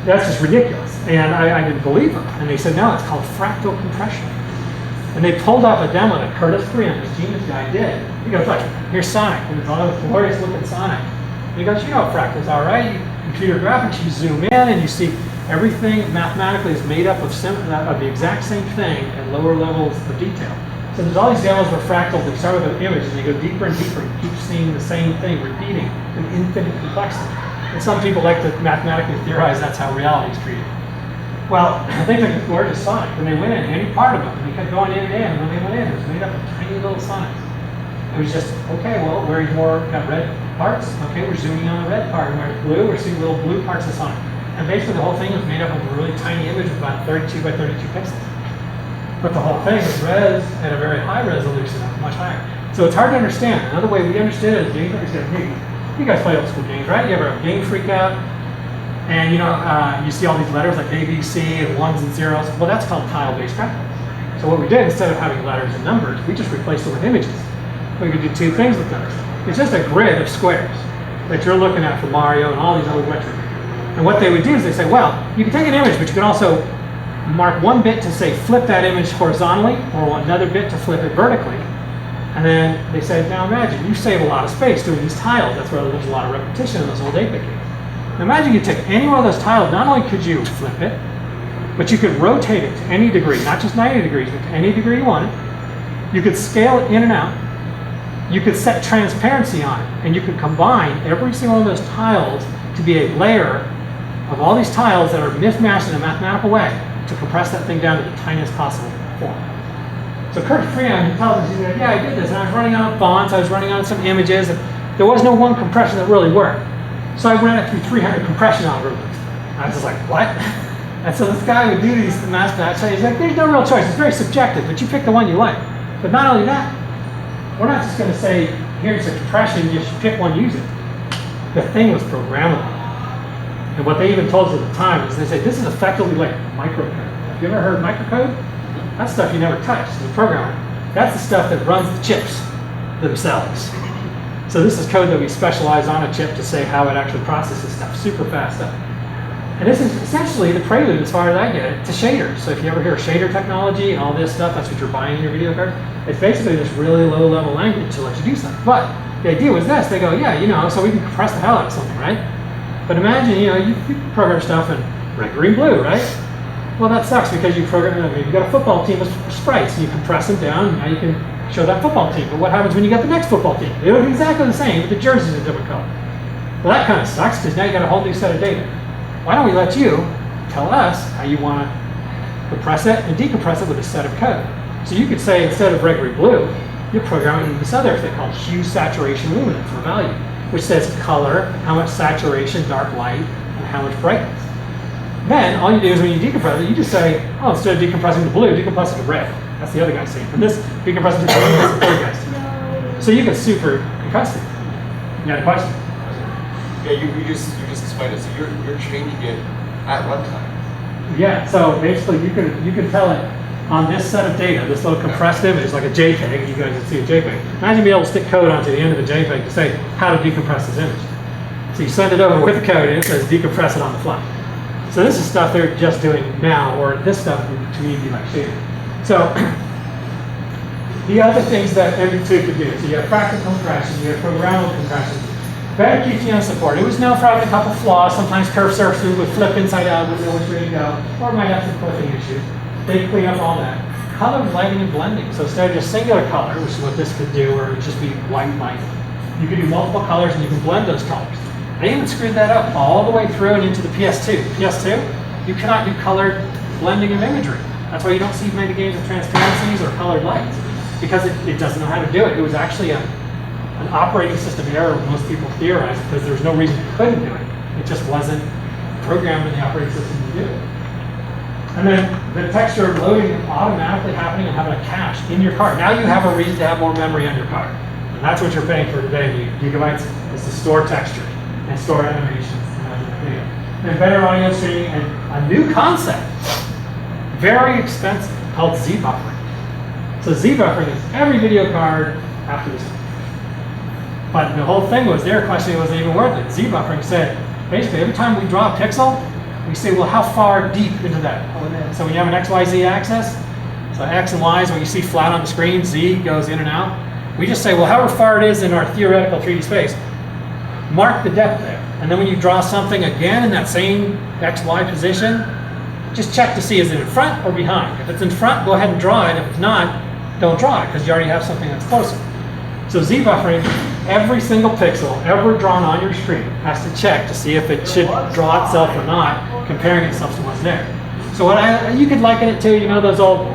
that's just ridiculous. And I didn't believe them. And they said, no, it's called fractal compression. And they pulled up a demo that Curtis Freon, this genius guy, did. He goes, like, here's Sonic. And it's all this glorious looking Sonic. And he goes, you know what fractals are, right? Computer graphics, you zoom in and you see everything mathematically is made up of the exact same thing at lower levels of detail. So there's all these demos where fractals, they start with an image and they go deeper and deeper and keep seeing the same thing repeating in infinite complexity. And some people like to mathematically theorize that's how reality is treated. Well, they took this gorgeous Sonic and they went in any part of it and they kept going in and in, and when they went in, it was made up of tiny little Sonics. It was just, okay, well, where more got red parts, okay, we're zooming on the red part, and where it's blue, we're seeing little blue parts of Sonic. And basically the whole thing was made up of a really tiny image of about 32 by 32 pixels. But the whole thing is res at a very high resolution, much higher. So it's hard to understand. Another way we understood it is game freak. You guys play old school games, right? You ever have game freak out? And you know, you see all these letters like A, B, C, and ones and zeros. Well, that's called tile-based fractals. So what we did, instead of having letters and numbers, we just replaced it with images. We could do two things with those. It's just a grid of squares that you're looking at for Mario and all these other retro. And what they would do is they say, well, you can take an image, but you can also mark one bit to say flip that image horizontally, or another bit to flip it vertically. And then they said, now imagine, you save a lot of space doing these tiles. That's where there's a lot of repetition in those old 8-bit games. Now imagine you take any one of those tiles, not only could you flip it, but you could rotate it to any degree, not just 90 degrees, but to any degree you wanted. You could scale it in and out. You could set transparency on it, and you could combine every single one of those tiles to be a layer of all these tiles that are mismatched in a mathematical way to compress that thing down to the tiniest possible form. So Curtis Freon, he tells us, he said, yeah, I did this, and I was running out fonts, I was running out some images, and there was no one compression that really worked. So I ran it through 300 compression algorithms. I was just like, what? And so this guy would do these math match, and he's like, there's no real choice, it's very subjective, but you pick the one you like. But not only that, we're not just going to say, here's a compression, you should pick one, use it. The thing was programmable. And what they even told us at the time is they said, this is effectively like microcode. Have you ever heard microcode? That's stuff you never touch as a programmer. That's the stuff that runs the chips themselves. So this is code that we specialize on a chip to say how it actually processes stuff, super fast stuff. And this is essentially the prelude, as far as I get it, to shaders. So if you ever hear shader technology and all this stuff, that's what you're buying in your video card. It's basically this really low-level language to let you do stuff. But the idea was this, they go, yeah, you know, so we can compress the hell out of something, right? But imagine, you know, you program stuff in red, green, blue, right? Well, that sucks because you program, you've got a football team with sprites, and you compress them down, and now you can show that football team. But what happens when you get the next football team? They look exactly the same, but the jersey's a different color. Well, that kind of sucks because now you got a whole new set of data. Why don't we let you tell us how you want to compress it and decompress it with a set of code? So you could say, instead of red, green, blue, you program it in this other thing called hue, saturation, luminance, or value, which says color, how much saturation, dark light, and how much brightness. Then all you do is when you decompress it, you just say, oh, instead of decompressing to blue, decompress it to red. That's the other guy's saying. And this decompresses to green, that's the third guy's saying. So you can super compress it. You got a question? Yeah, you just explained it. So you're changing it at runtime. Yeah. So basically, you can tell it on this set of data, this little compressed image, like a JPEG. You guys can see a JPEG. Imagine being able to stick code onto the end of the JPEG to say how to decompress this image. So you send it over with the code, and it says decompress it on the fly. So this is stuff they're just doing now, or this stuff to me would be like shader. So the other things that NV2 could do. So you have practical compression, you have programmable compression. Better QTN support. It was known for having a couple flaws. Sometimes curved surfaces would flip inside out, wouldn't know which way to go, or might have some clipping issues. They clean up all that. Color, lighting, and blending. So instead of just singular color, which is what this could do, or it would just be white light, you could do multiple colors and you can blend those colors. They even screwed that up all the way through and into the PS2. PS2, you cannot do colored blending of imagery. That's why you don't see many games with transparencies or colored lights, because it doesn't know how to do it. It was actually a an operating system error, most people theorize, because there's no reason you couldn't do it. It just wasn't programmed in the operating system to do it. And then the texture loading automatically happening and having a cache in your card. Now you have a reason to have more memory on your card. And that's what you're paying for today, gigabytes, is to store textures and store animations and video. And better audio streaming and a new concept, very expensive, called Z-buffering. So Z-buffering is every video card after this one. But the whole thing was, their question wasn't even worth it. Z-buffering said, basically every time we draw a pixel, we say, well, how far deep into that? So when you have an XYZ axis, so X and Y is what you see flat on the screen, Z goes in and out. We just say, well, however far it is in our theoretical 3D space, mark the depth there. And then when you draw something again in that same XY position, just check to see, is it in front or behind? If it's in front, go ahead and draw it. If it's not, don't draw it, because you already have something that's closer. So Z-buffering, every single pixel ever drawn on your screen has to check to see if it should draw itself or not, comparing itself to what's there. So you could liken it to, you know, those old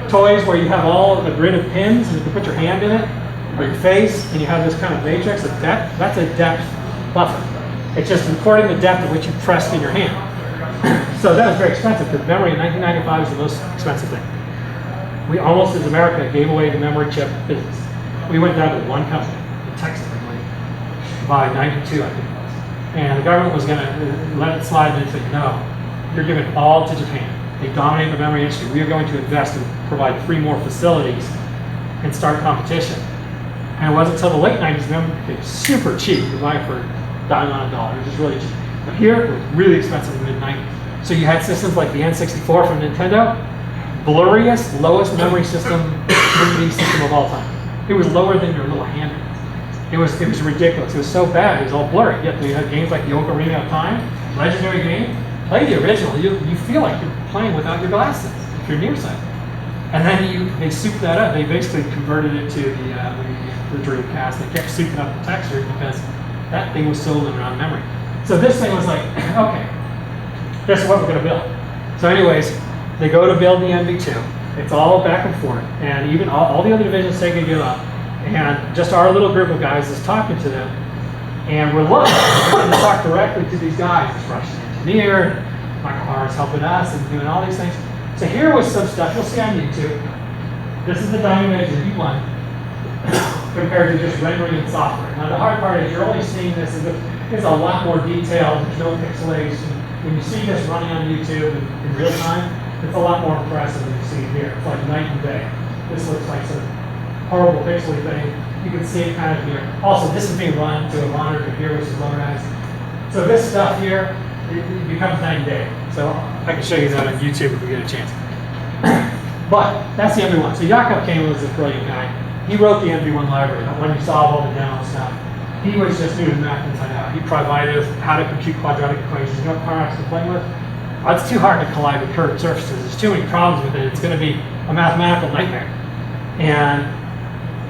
toys where you have all the grid of pins and you can put your hand in it, or your face, and you have this kind of matrix of depth. That's a depth buffer. It's just recording the depth at which you pressed in your hand. So that was very expensive, because memory in 1995 was the most expensive thing. We almost, as America, gave away the memory chip business. We went down to one company in Texas, I believe, by 92, I think it was. And the government was going to let it slide, and they said, no, you're giving it all to Japan. They dominate the memory industry. We are going to invest and provide 3 more facilities and start competition. And it wasn't until the late 90s memory became super cheap. You could buy it for a dime on a dollar. It was really cheap. But here, it was really expensive in the mid-90s. So you had systems like the N64 from Nintendo, blurriest, lowest memory system, 3D system of all time. It was lower than your little hand. It was ridiculous. It was so bad, it was all blurry. Yet you had games like the Ocarina of Time, legendary game. Play the original. You feel like you're playing without your glasses if you're nearsighted. And then they souped that up. They basically converted it to the Dreamcast. They kept souping up the textures because that thing was so limited on memory. So this thing was like, okay, this is what we're going to build. So anyways, they go to build the NV2. It's all back and forth. And even all the other divisions take a give up. And just our little group of guys is talking to them. And we're looking to talk directly to these guys, this Russian engineer, Michael Harris helping us and doing all these things. So here was some stuff you'll see on YouTube. This is the Dynamix V1 compared to just rendering in software. Now the hard part is you're only seeing this, it's a lot more detailed, there's no pixelation. When you see this running on YouTube in real time, it's a lot more impressive than you see here. It's like night and day. This looks like some horrible pixely thing. You can see it kind of here. Also, this is being run to a monitor here, which is low-res. So this stuff here, it becomes night and day. So I can show you that on YouTube if we get a chance. But that's the NV1. So Jakob Kane was a brilliant guy. He wrote the NV1 library. When you solve all the demo stuff, he was just doing math inside out. He provided us how to compute quadratic equations. You know what Carmack's been playing with? It's too hard to collide with curved surfaces. There's too many problems with it. It's going to be a mathematical nightmare. And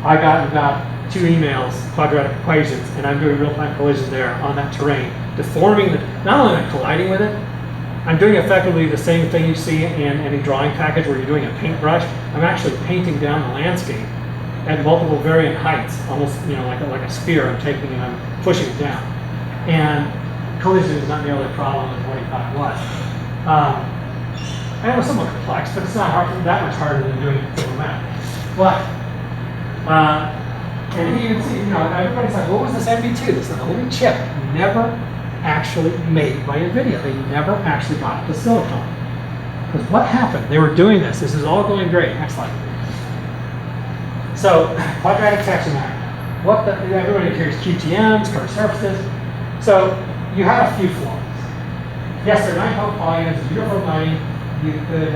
I got about 2 emails, quadratic equations, and I'm doing real-time collisions there on that terrain, deforming the, not only am I colliding with it, I'm doing effectively the same thing you see in any drawing package where you're doing a paintbrush. I'm actually painting down the landscape at multiple varying heights, almost like a sphere I'm taking and I'm pushing it down. And collision is not nearly a problem as what he thought it was. And it was somewhat complex, but it's not that much harder than doing it with math. But and you can see, everybody's like, what was this NV2? This is the only chip never actually made by NVIDIA. They never actually got the silicon. Because what happened? They were doing this. This is all going great. Next slide. So, quadratic texture map. Everybody hears QTMs, curved surfaces. So, you had a few flaws. Yes, they're 9-point polygons, beautiful lighting. You could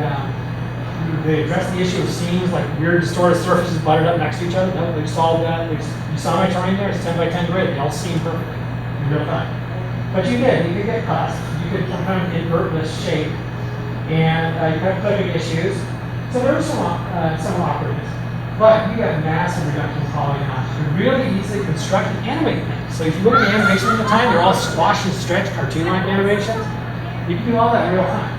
they addressed the issue of seams, like weird distorted surfaces buttered up next to each other. No, they solved that. You saw my terrain there, it's 10 by 10 grid. They all seam perfectly in real time. But you could get cuts. You could sometimes invert this shape, and you have coding issues. So there were some awkwardness. But you have massive reduction in polygons. You can really easily construct and animate things. So if you look at the animations at the time, they're all squash and stretch, cartoon-like animations. You can do all that in real time.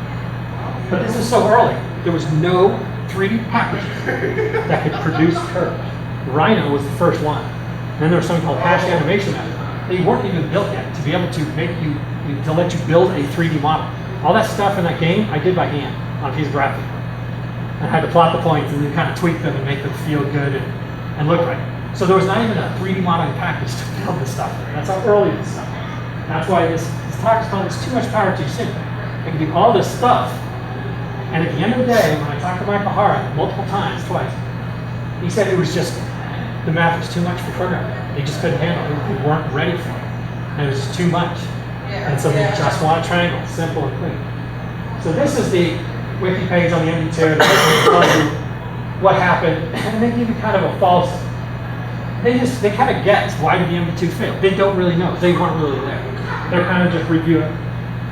But this is so early. There was no 3D package that could produce curves. Rhino was the first one. then there was something called hash animation method. They weren't even built yet to be able to make you, to let you build a 3D model. All that stuff in that game, I did by hand on a piece of graphic paper. I had to plot the points and then kind of tweak them and make them feel good and look right. So there was not even a 3D modeling package to build this stuff. That's how early this stuff was. That's why this talk is called "It's Too Much Power Too Soon." I can do all this stuff, and at the end of the day, when I talked to Michael Hara multiple times, twice, he said it was just, the math was too much for programming. They just couldn't handle it. They weren't ready for it. And it was just too much. And so they just want a triangle, simple and clean. So this is the wiki page on the NV2 that tells you what happened, and they give you kind of a false, they kind of guess why did the NV2 fail. They don't really know. They weren't really there. They're kind of just reviewing.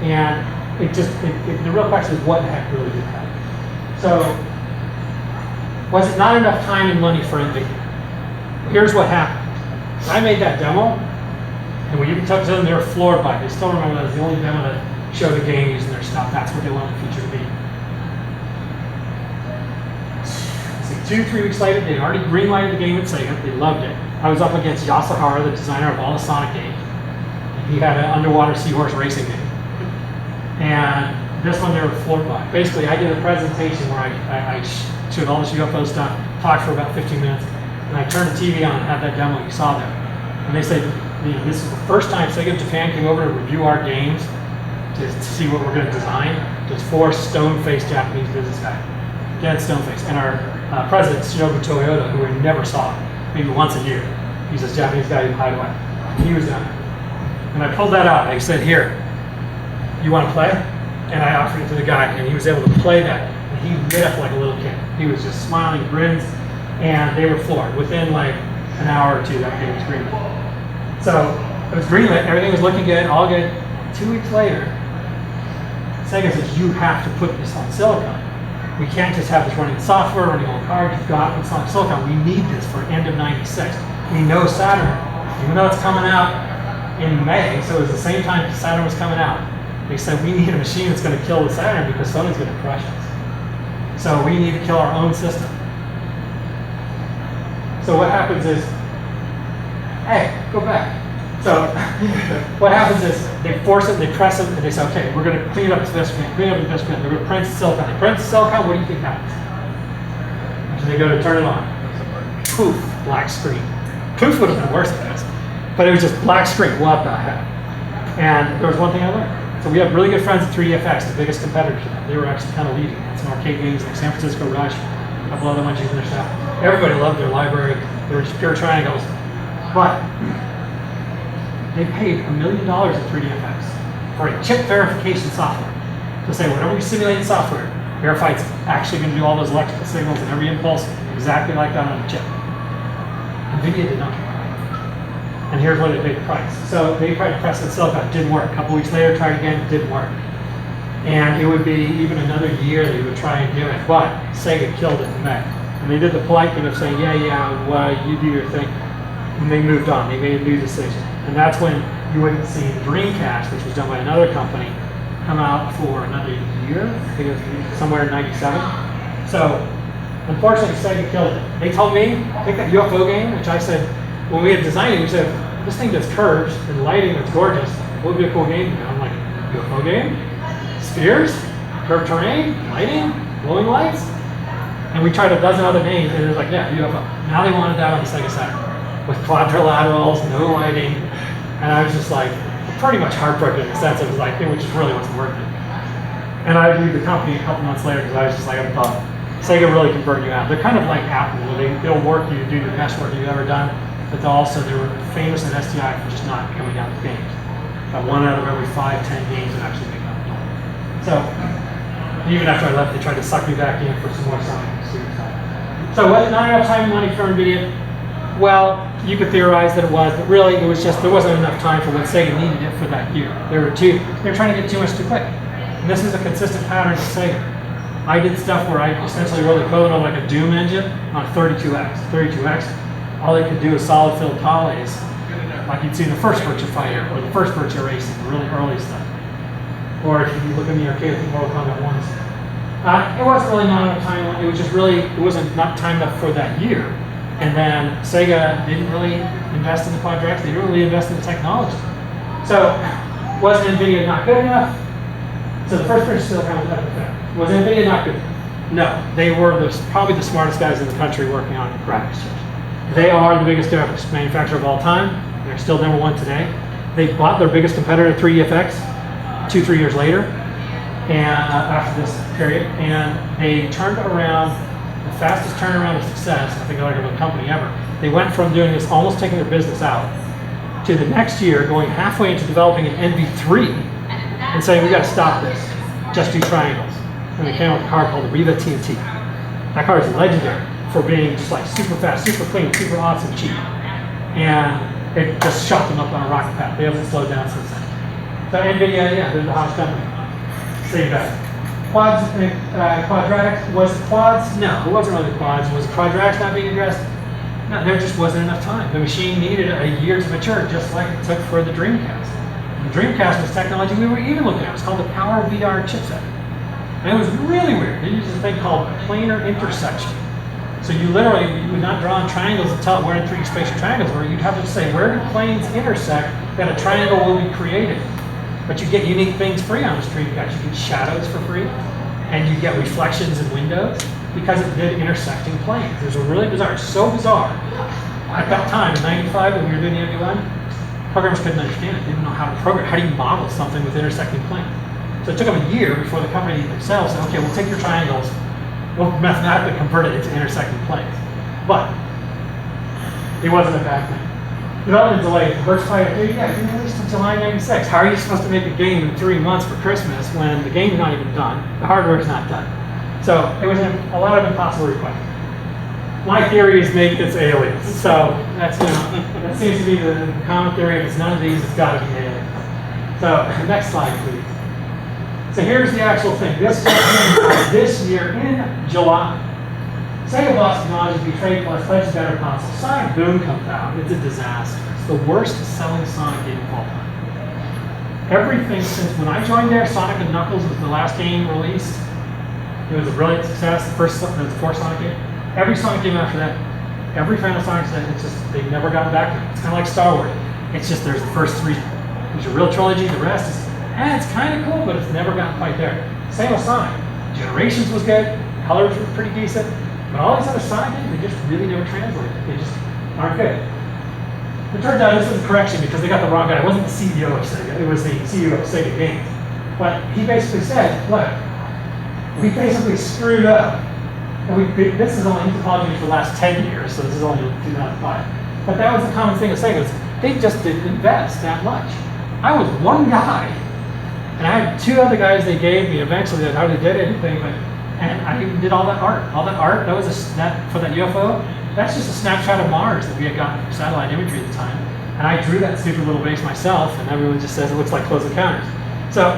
And the real question is what the heck really did happen. So, was it not enough time and money for NV? Here's what happened. I made that demo, and we even took to them, they were floored by it. They still remember that was the only demo that showed a game using their stuff. That's what they wanted the feature to be. So 2-3 weeks later, they already green-lighted the game at Sega. They loved it. I was up against Yasuhara, the designer of all the Sonic games. He had an underwater seahorse racing game. And this one they were floored by. Basically, I did a presentation where I showed all this UFO stuff, talked for about 15 minutes, and I turned the TV on and had that demo you saw there. And they said, this is the first time Sega Japan came over to review our games to see what we're going to design. There's 4 stone-faced Japanese business guys. Dead stone-faced. And our president, Shinobu Toyota, who we never saw, maybe once a year. He's this Japanese guy who hideaway. He was down there. And I pulled that out. I said, here, you want to play? And I offered it to the guy, and he was able to play that. And he lit up like a little kid. He was just smiling, grins, and they were floored. Within like an hour or two, that game was greenlit. So it was greenlit, everything was looking good, all good. 2 weeks later, Sega says, you have to put this on silicon. We can't just have this running software, running on cards. You've got to put this on silicon. We need this for end of '96. We know Saturn, even though it's coming out in May, so it was the same time Saturn was coming out. They said, we need a machine that's going to kill the Saturn because Sony's going to crush us. So we need to kill our own system. So what happens is, hey, go back. So what happens is they force it, they press it, and they say, okay, we're going to clean up this bit, clean up this bit. They're going to print silicon. They print silicon, what do you think happens? So they go to turn it on. Poof, black screen. Poof would have been worse than this. But it was just black screen, what the heck? And there was one thing I learned. So we have really good friends at 3DFX, the biggest competitors to them. They were actually kind of leading some arcade games like San Francisco Rush, a couple other ones using their stuff. Everybody loved their library. They were just pure triangles. But they paid $1 million at 3DFX for a chip verification software. To say whatever we simulate in software, verify it's actually going to do all those electrical signals and every impulse exactly like that on a chip. NVIDIA did not. And here's where they paid the price. So they tried to press the silicon, it didn't work. A couple weeks later, tried again, it didn't work. And it would be even another year they would try and do it. But Sega killed it in May. And they did the polite thing of saying, yeah, well, you do your thing. And they moved on, they made a new decision. And that's when you wouldn't see the Dreamcast, which was done by another company, come out for another year. I think it was somewhere in '97. So, unfortunately, Sega killed it. They told me, take that UFO game, which I said, when we had designed it, we said, this thing does curves and lighting that's gorgeous. What would be a cool game? And I'm like, UFO game? Spheres? Curved terrain? Lighting? Glowing lights? And we tried a dozen other names, and it was like, yeah, UFO. Now they wanted that on the Sega Saturn. With quadrilaterals, no lighting. And I was just like, pretty much heartbroken in the sense it was like, it just really wasn't worth it. And I leave the company a couple months later because I was just like, I thought, Sega really can burn you out. They're kind of like Apple, where they'll work you to do the best work you've ever done. But they were famous in STI for just not coming out with games. About 1 out of every 5-10 games that actually make out. So even after I left, they tried to suck me back in for some more Sonic. So was it not enough time and money for NVIDIA? Well, you could theorize that it was, but really it was just there wasn't enough time for what Sega needed it for that year. They were trying to get too much too quick. And this is a consistent pattern of Sega. I did stuff where I essentially wrote the code on like a Doom engine on 32X. 32X. All they could do is solid fill polys, like you'd see in the first Virtua Fighter or the first Virtua Racing, the really early stuff. Or if you look in the arcade at the Mortal Kombat 1. It wasn't really not enough time. It was just really, it wasn't not time enough for that year. And then Sega didn't really invest in the quadratics. They didn't really invest in the technology. So was NVIDIA not good enough? So the first person still comes up with that. Was NVIDIA not good enough? No. They were probably the smartest guys in the country working on graphics chips. They are the biggest graphics manufacturer of all time. They're still number one today. They bought their biggest competitor, 3DFX, 2-3 years later, and after this period, and they turned around the fastest turnaround of success I think of a company ever. They went from doing this, almost taking their business out, to the next year going halfway into developing an NV3 and saying we got to stop this, just do triangles. And they came out with a card called the Riva TNT. That card is legendary for being just like super fast, super clean, super awesome, cheap, and it just shot them up on a rocket path. They haven't slowed down since then. So NVIDIA, yeah, they're the hottest company. Same guy. Quads, quadratics, was it quads? No, it wasn't really quads. Was quadratics not being addressed? No, there just wasn't enough time. The machine needed a year to mature, just like it took for the Dreamcast. The Dreamcast was technology we were even looking at. It was called the Power VR chipset. And it was really weird. They used a thing called planar intersection. So you literally, you would not draw in triangles and tell where the 3D spatial triangles were. You'd have to say, where do planes intersect that a triangle will be created? But you get unique things free on this Dreamcast. You get shadows for free, and you get reflections in windows because it did intersecting planes. It was really bizarre. It's so bizarre. At that time, in '95, when we were doing the NV1, programmers couldn't understand it. They didn't know how to program. How do you model something with intersecting planes? So it took them a year before the company themselves said, okay, we'll take your triangles, we'll mathematically convert it into intersecting planes. But it wasn't a bad thing. Development delay. Burst Fire 3, yeah, it didn't release until July '96. How are you supposed to make a game in 3 months for Christmas when the game's not even done, the hardware's not done? So it was a lot of impossible requests. My theory is maybe it's aliens. So that's, that seems to be the common theory. If it's none of these, it's got to be aliens. So next slide, please. So here's the actual thing. This year in July, Sega Boss acknowledges betrayed plus pledges better console. Sonic Boom comes out. It's a disaster. It's the worst selling Sonic game of all time. Everything since when I joined there, Sonic and Knuckles was the last game released. It was a brilliant success. The fourth Sonic game. Every Sonic game after that, every Final Sonic set, it's just they've never gotten back to it. It's kind of like Star Wars. It's just there's the first 3. There's a real trilogy. The rest is it's kind of cool, but it's never gotten quite there. Same with Sonic. Generations was good. Colors were pretty decent. But all these other Sonic games, they just really never translated. They just aren't good. It turns out this was a correction because they got the wrong guy. It wasn't the CEO of Sega. It was the CEO of Sega Games. But he basically said, look, we basically screwed up. And this is only apology for the last 10 years, so this is only 2005. But that was the common thing of Sega. They just didn't invest that much. I was one guy, and I had 2 other guys they gave me eventually that hardly did anything, and I even did all that art. All that art, that was for that UFO, that's just a snapshot of Mars that we had gotten from satellite imagery at the time. And I drew that stupid little base myself, and everyone just says it looks like Close Encounters. So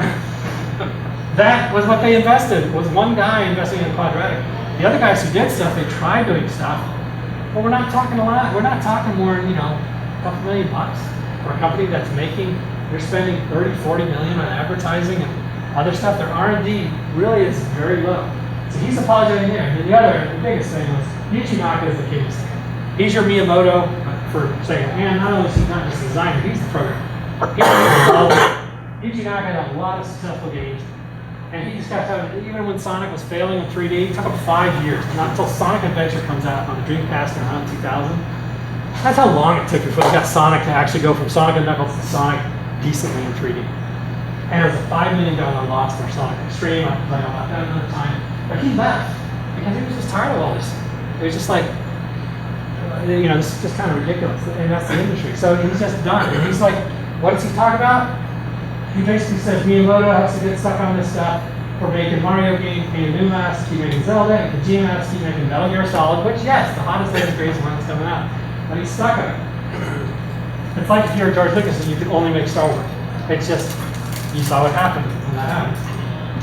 that was what they invested, was one guy investing in a quadratic. The other guys who did stuff, they tried doing stuff, but we're not talking a lot. We're not talking more than, a couple $1 million for a company that's making, they're spending 30, 40 million on advertising and other stuff. Their R&D really is very low. So he's apologizing here. And the biggest thing was, Yuichi Naka is the king of Sega. He's your Miyamoto for Sega. And not only is he not just the designer, he's the programmer. Yuichi Naka had a lot of successful games. And he just kept having, even when Sonic was failing in 3D, it took him 5 years. Not until Sonic Adventure comes out on the Dreamcast in around 2000. That's how long it took before they got Sonic to actually go from Sonic and Knuckles to Sonic decently in 3D. And it was a $5 million loss for Sonic Extreme. I complained about that another time. But he left because he was just tired of all this. It was just like, this is just kind of ridiculous. And that's the industry. So he's just done. And he's like, what does he talk about? He basically says Miyamoto has to get stuck on this stuff. We're making Mario games, making new maps, keep making Zelda, and Kojima has to keep making Metal Gear Solid, which, yes, the hottest latest greatest one that's coming out. But he's stuck on it. It's like if you're George Lucas and you could only make Star Wars. It's just, you saw what happened when that happened.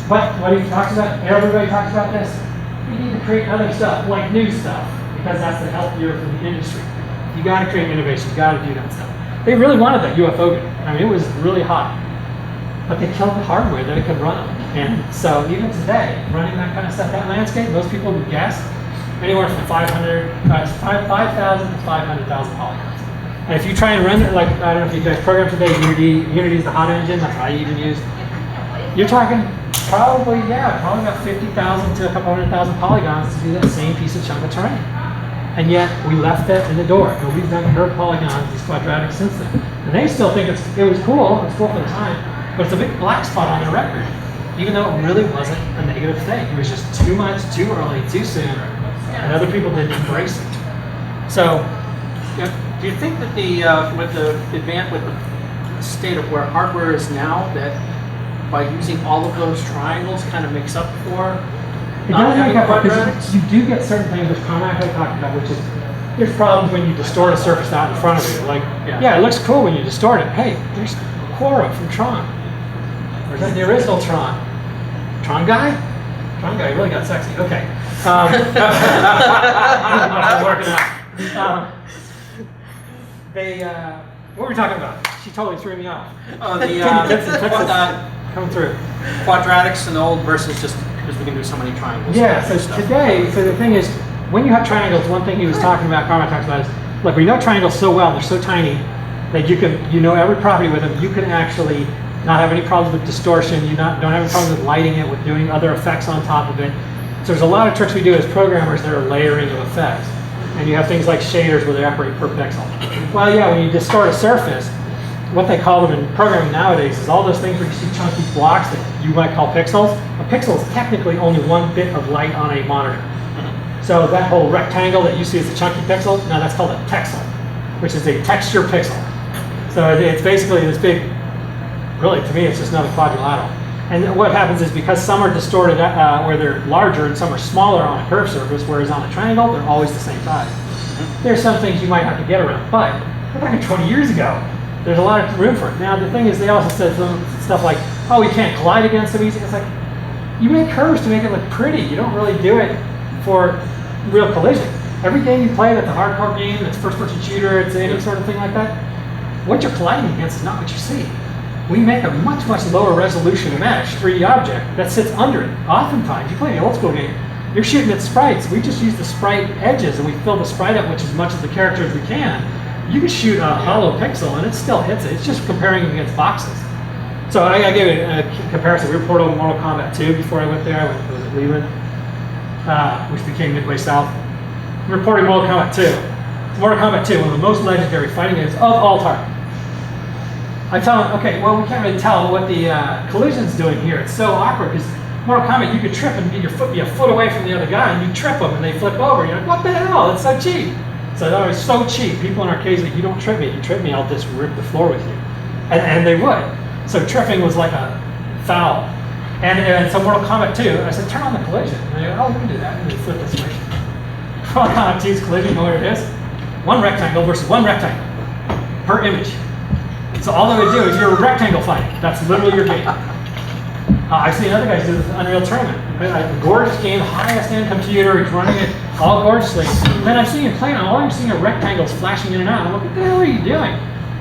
But what he talks about, everybody talks about this, you need to create other stuff, like new stuff, because that's the healthier for the industry. You gotta create innovation, you gotta do that stuff. They really wanted that UFO game. I mean, it was really hot. But they killed the hardware that it could run on. And so even today, running that kind of stuff, that landscape, most people would guess anywhere from 5,000 to 500,000 polygons. And if you try and render, like, I don't know if you guys program today, Unity is the hot engine, that's what I even use. You're talking probably about 50,000 to a couple 100,000 polygons to do that same piece of chunk of terrain. And yet, we left that in the door. Nobody's done curved polygons, these quadratics since then. And they still think it was cool for the time, but it's a big black spot on their record. Even though it really wasn't a negative thing. It was just too much, too early, too soon, and other people didn't embrace it. So, do you think that with the state of where hardware is now, that by using all of those triangles kind of makes up for it not does having make up for, quadratics? because you do get certain things which Carmack I talked about, which is there's problems when you distort a surface out in front of you. Like, yeah, it looks cool when you distort it. Hey, there's Quora from Tron. Where's that the original Tron? Tron guy really got sexy. Okay. Working out. What were we talking about? She totally threw me off. Oh, Come through. Quadratics and old versus just because we can do so many triangles. Yeah, so today, the thing is, when you have triangles, one thing he was talking about, Carmack talks about is, look, we know triangles so well, they're so tiny, that you know every property with them, you can actually not have any problems with distortion, don't have any problems with lighting it, with doing other effects on top of it. So there's a lot of tricks we do as programmers that are layering of effects. And you have things like shaders where they operate per pixel. Well, yeah, when you distort a surface, what they call them in programming nowadays is all those things where you see chunky blocks that you might call pixels. A pixel is technically only one bit of light on a monitor. So that whole rectangle that you see as a chunky pixel, now that's called a texel, which is a texture pixel. So it's basically this big, really to me it's just another quadrilateral. And what happens is because some are distorted where they're larger and some are smaller on a curved surface, whereas on a triangle they're always the same size. There's some things you might have to get around, but we're talking 20 years ago. There's a lot of room for it. Now the thing is, they also said some stuff like, oh, we can't collide against them easy. It's like, you make curves to make it look pretty. You don't really do it for real collision. Every game you play that's a hardcore game, that's first-person shooter, it's any sort of thing like that, what you're colliding against is not what you see. We make a much, much lower resolution mesh 3D object that sits under it. Oftentimes, you play the old school game, you're shooting at sprites. We just use the sprite edges and we fill the sprite up, which as much as the character as we can. You can shoot a hollow pixel and it still hits it. It's just comparing it against boxes. So I gave it a comparison. We reported on Mortal Kombat 2 before I went there. I went to Leland, which became Midway South. I'm reporting Mortal Kombat 2. Mortal Kombat 2, one of the most legendary fighting games of all time. I tell them, okay, well, we can't really tell what the collision's doing here. It's so awkward because Mortal Kombat, you could trip and get your foot be a foot away from the other guy, and you trip them, and they flip over. You're like, what the hell? It's so cheap. So that was so cheap. People in arcades like, you don't trip me. If you trip me, I'll just rip the floor with you. And they would. So tripping was like a foul. And so Mortal Kombat 2, I said, turn on the collision. And they go, oh, we can do that. And they flip this way. Mortal Kombat 2's collision, you know what it is? One rectangle versus one rectangle per image. So all they would do is you're rectangle fighting. That's literally your game. I've seen other guys do this in Unreal Tournament. A gorgeous game, highest end computer, he's running it all gorgeously. Then I've seen him playing, all I'm seeing are rectangles flashing in and out. I'm like, what the hell are you doing?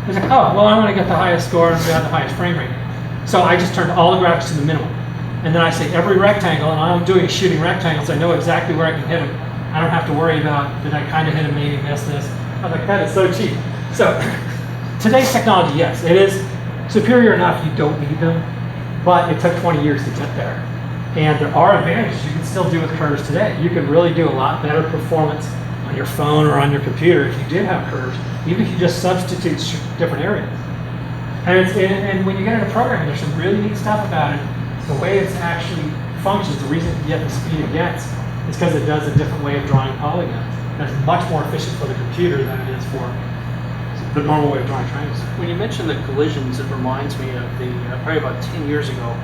He's like, oh, well, I want to get the highest score and the highest frame rate. So I just turned all the graphics to the minimum. And then I say every rectangle, and all I'm doing is shooting rectangles. I know exactly where I can hit them. I don't have to worry about, did I kind of hit him, maybe miss this. I was like, that is so cheap. So today's technology, yes, it is superior enough you don't need them, but it took 20 years to get there. And there are advantages you can still do with curves today. You can really do a lot better performance on your phone or on your computer if you did have curves, even if you just substitute different areas. And when you get into programming, there's some really neat stuff about it. The way it actually functions, the reason you get the speed it gets is because it does a different way of drawing polygons. That's much more efficient for the computer than it is for the normal way of drawing triangles. When you mention the collisions, it reminds me of the, probably about 10 years ago,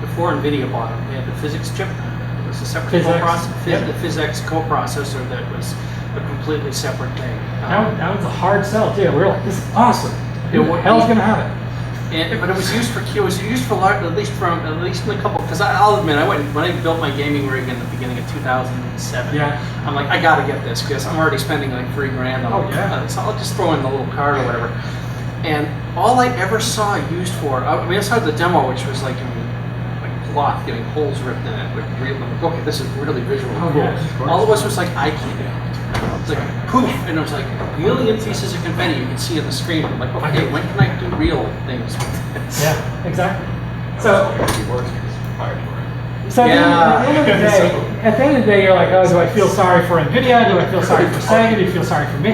before NVIDIA bought them, they had the physics chip. It was a separate coprocessor. The physics coprocessor that was a completely separate thing. That was a hard sell too. We were like, this is awesome. Who the hell's going to have it? But it was used for at least in a couple. Because I'll admit, when I built my gaming rig in the beginning of 2007. Yeah. I'm like, I got to get this because I'm already spending like $3,000 on it. So I'll just throw in the little card or whatever. And all I ever saw used for, I saw the demo, which was like cloth getting holes ripped in it. I'm like, okay, this is really visual. Oh, cool. yes, of course. All of us was like eye candy. It's like poof, and it was like a million pieces of confetti you can see on the screen. I'm like, okay, when can I do real things with this? Yeah, exactly. So, It works because it's proprietary. so then Yeah. at the end of the day, you're like, oh, do I feel sorry for NVIDIA? Do I feel sorry for Sega? Do you feel sorry for me?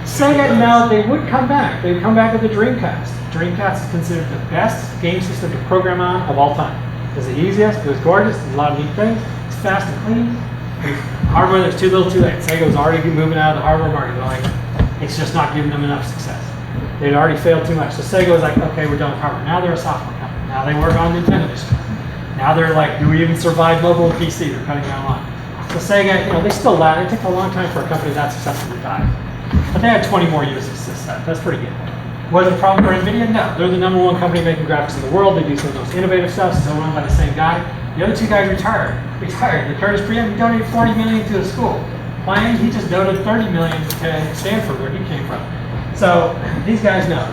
Sega, no, they would come back. They would come back with the Dreamcast. Dreamcast is considered the best game system to program on of all time. It was the easiest, it was gorgeous, there's a lot of neat things, it's fast and clean. There's hardware that's too little too late. Sega was already moving out of the hardware market. They're like, it's just not giving them enough success. They'd already failed too much. So Sega was like, okay, we're done with hardware. Now they're a software company. Now they work on Nintendo District. Now they're like, do we even survive mobile and PC? They're cutting down a lot. So Sega, they still last. It took a long time for a company that successful to die. But they had 20 more years of success. That's pretty good. Was it a problem for NVIDIA? No. They're the #1 company making graphics in the world. They do some of those innovative stuff. It's all run by the same guy. The other two guys retired. The Curtis Priam, he donated $40 million to a school. Playing, he just donated $30 million to Stanford, where he came from. So these guys know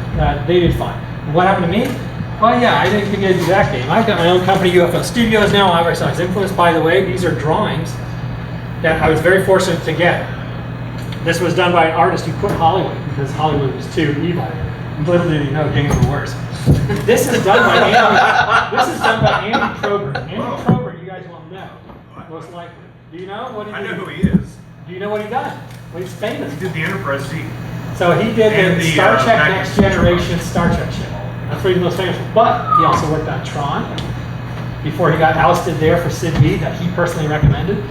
they did fine. What happened to me? Well, yeah, I didn't get to do that game. I've got my own company, UFO Studios now. I was influenced, by the way. These are drawings that I was very fortunate to get. This was done by an artist who quit Hollywood because Hollywood was too evil. Little did he know games were worse. This is done by Andy. This is done by Andy Kroger. Andy Kroger, you guys won't know, most likely. Do you know what he did? I know who he is. Do you know what he done? Well, he's famous. He did the Enterprise C. So he did And the the, Star Trek Mac- Next Generation Star Trek ship. That's what he's most famous for. But he also worked on Tron before he got ousted there for Sid Mead that he personally recommended.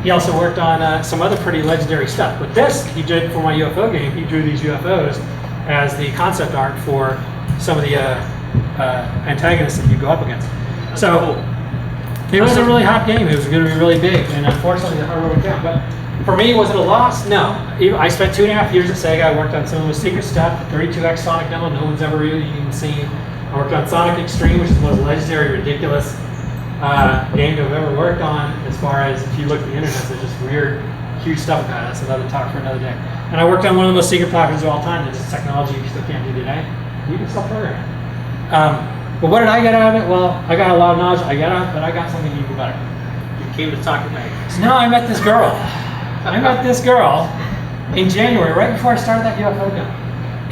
He also worked on some other pretty legendary stuff. But this he did for my UFO game. He drew these UFOs as the concept art for some of the antagonists that you go up against. So it was a really hot game. It was going to be really big, and unfortunately the hardware went down. But for me, was it a loss? No. I spent 2.5 years at Sega. I worked on some of the secret stuff, 32X Sonic demo, no one's ever really even seen. I worked on Sonic Extreme, which is the most legendary, ridiculous game I've ever worked on. As far as if you look at the internet, there's just weird, huge stuff about it. That's another talk for another day. And I worked on one of the most secret platforms of all time. That's just technology you still can't do today. You can still program it. But what did I get out of it? Well, I got a lot of knowledge. I got out, but I got something even better. You came to talk about it. No, I met this girl. I met this girl in January, right before I started that UFO gun.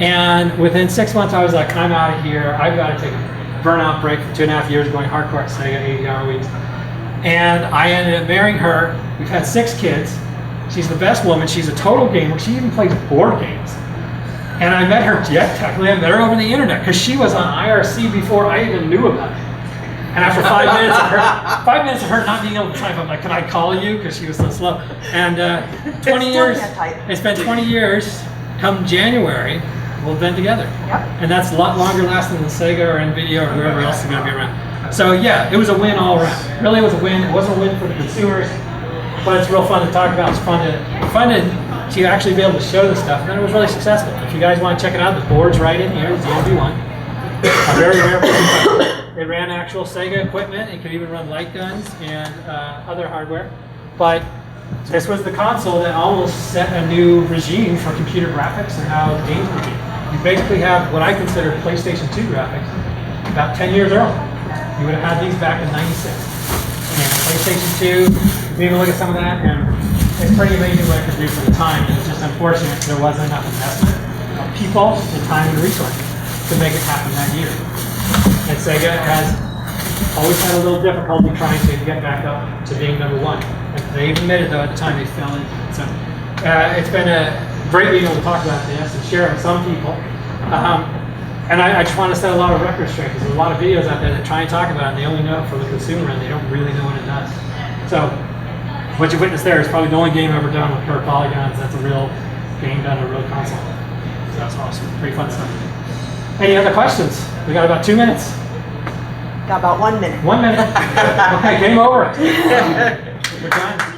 And within 6 months, I was like, I'm out of here. I've got to take a burnout break for 2.5 years going hardcore at Sega, 80-hour weeks. And I ended up marrying her. We've had 6 kids. She's the best woman. She's a total gamer. She even plays board games. And I met her, technically I met her over the internet because she was on IRC before I even knew about it. And after 5 minutes of her not being able to type, I'm like, can I call you? Because she was so slow. And 20 years, it's been 20 years, come January, we've been together. Yep. And that's a lot longer lasting than Sega or NVIDIA or whoever else is going to be around. So yeah, it was a win all around. Really, it was a win. It wasn't a win for the consumers, but it's real fun to talk about. It's fun to actually be able to show this stuff. And it was really successful. If you guys want to check it out, the board's right in here. It's the NV1. A very rare piece. It ran actual Sega equipment. It could even run light guns and other hardware. But this was the console that almost set a new regime for computer graphics and how games would be. You basically have what I consider PlayStation 2 graphics about 10 years early. You would have had these back in '96. And PlayStation 2, we even look at some of that, and it's pretty amazing what it could do for the time. It was just unfortunate there wasn't enough investment of people, and time, and resources to make it happen that year. And Sega has always had a little difficulty trying to get back up to being #1. And they admitted, though, at the time they fell into it. So it's been a great being able to talk about this and share it with some people. And I just want to set a lot of records straight because there's a lot of videos out there that try and talk about it and they only know it for the consumer and they don't really know what it does. So what you witnessed there is probably the only game I've ever done with pure polygons. That's a real game done on a real console. So that's awesome. Pretty fun stuff. Any other questions? We got about 2 minutes. Got about 1 minute. 1 minute. Okay, game over. We're done.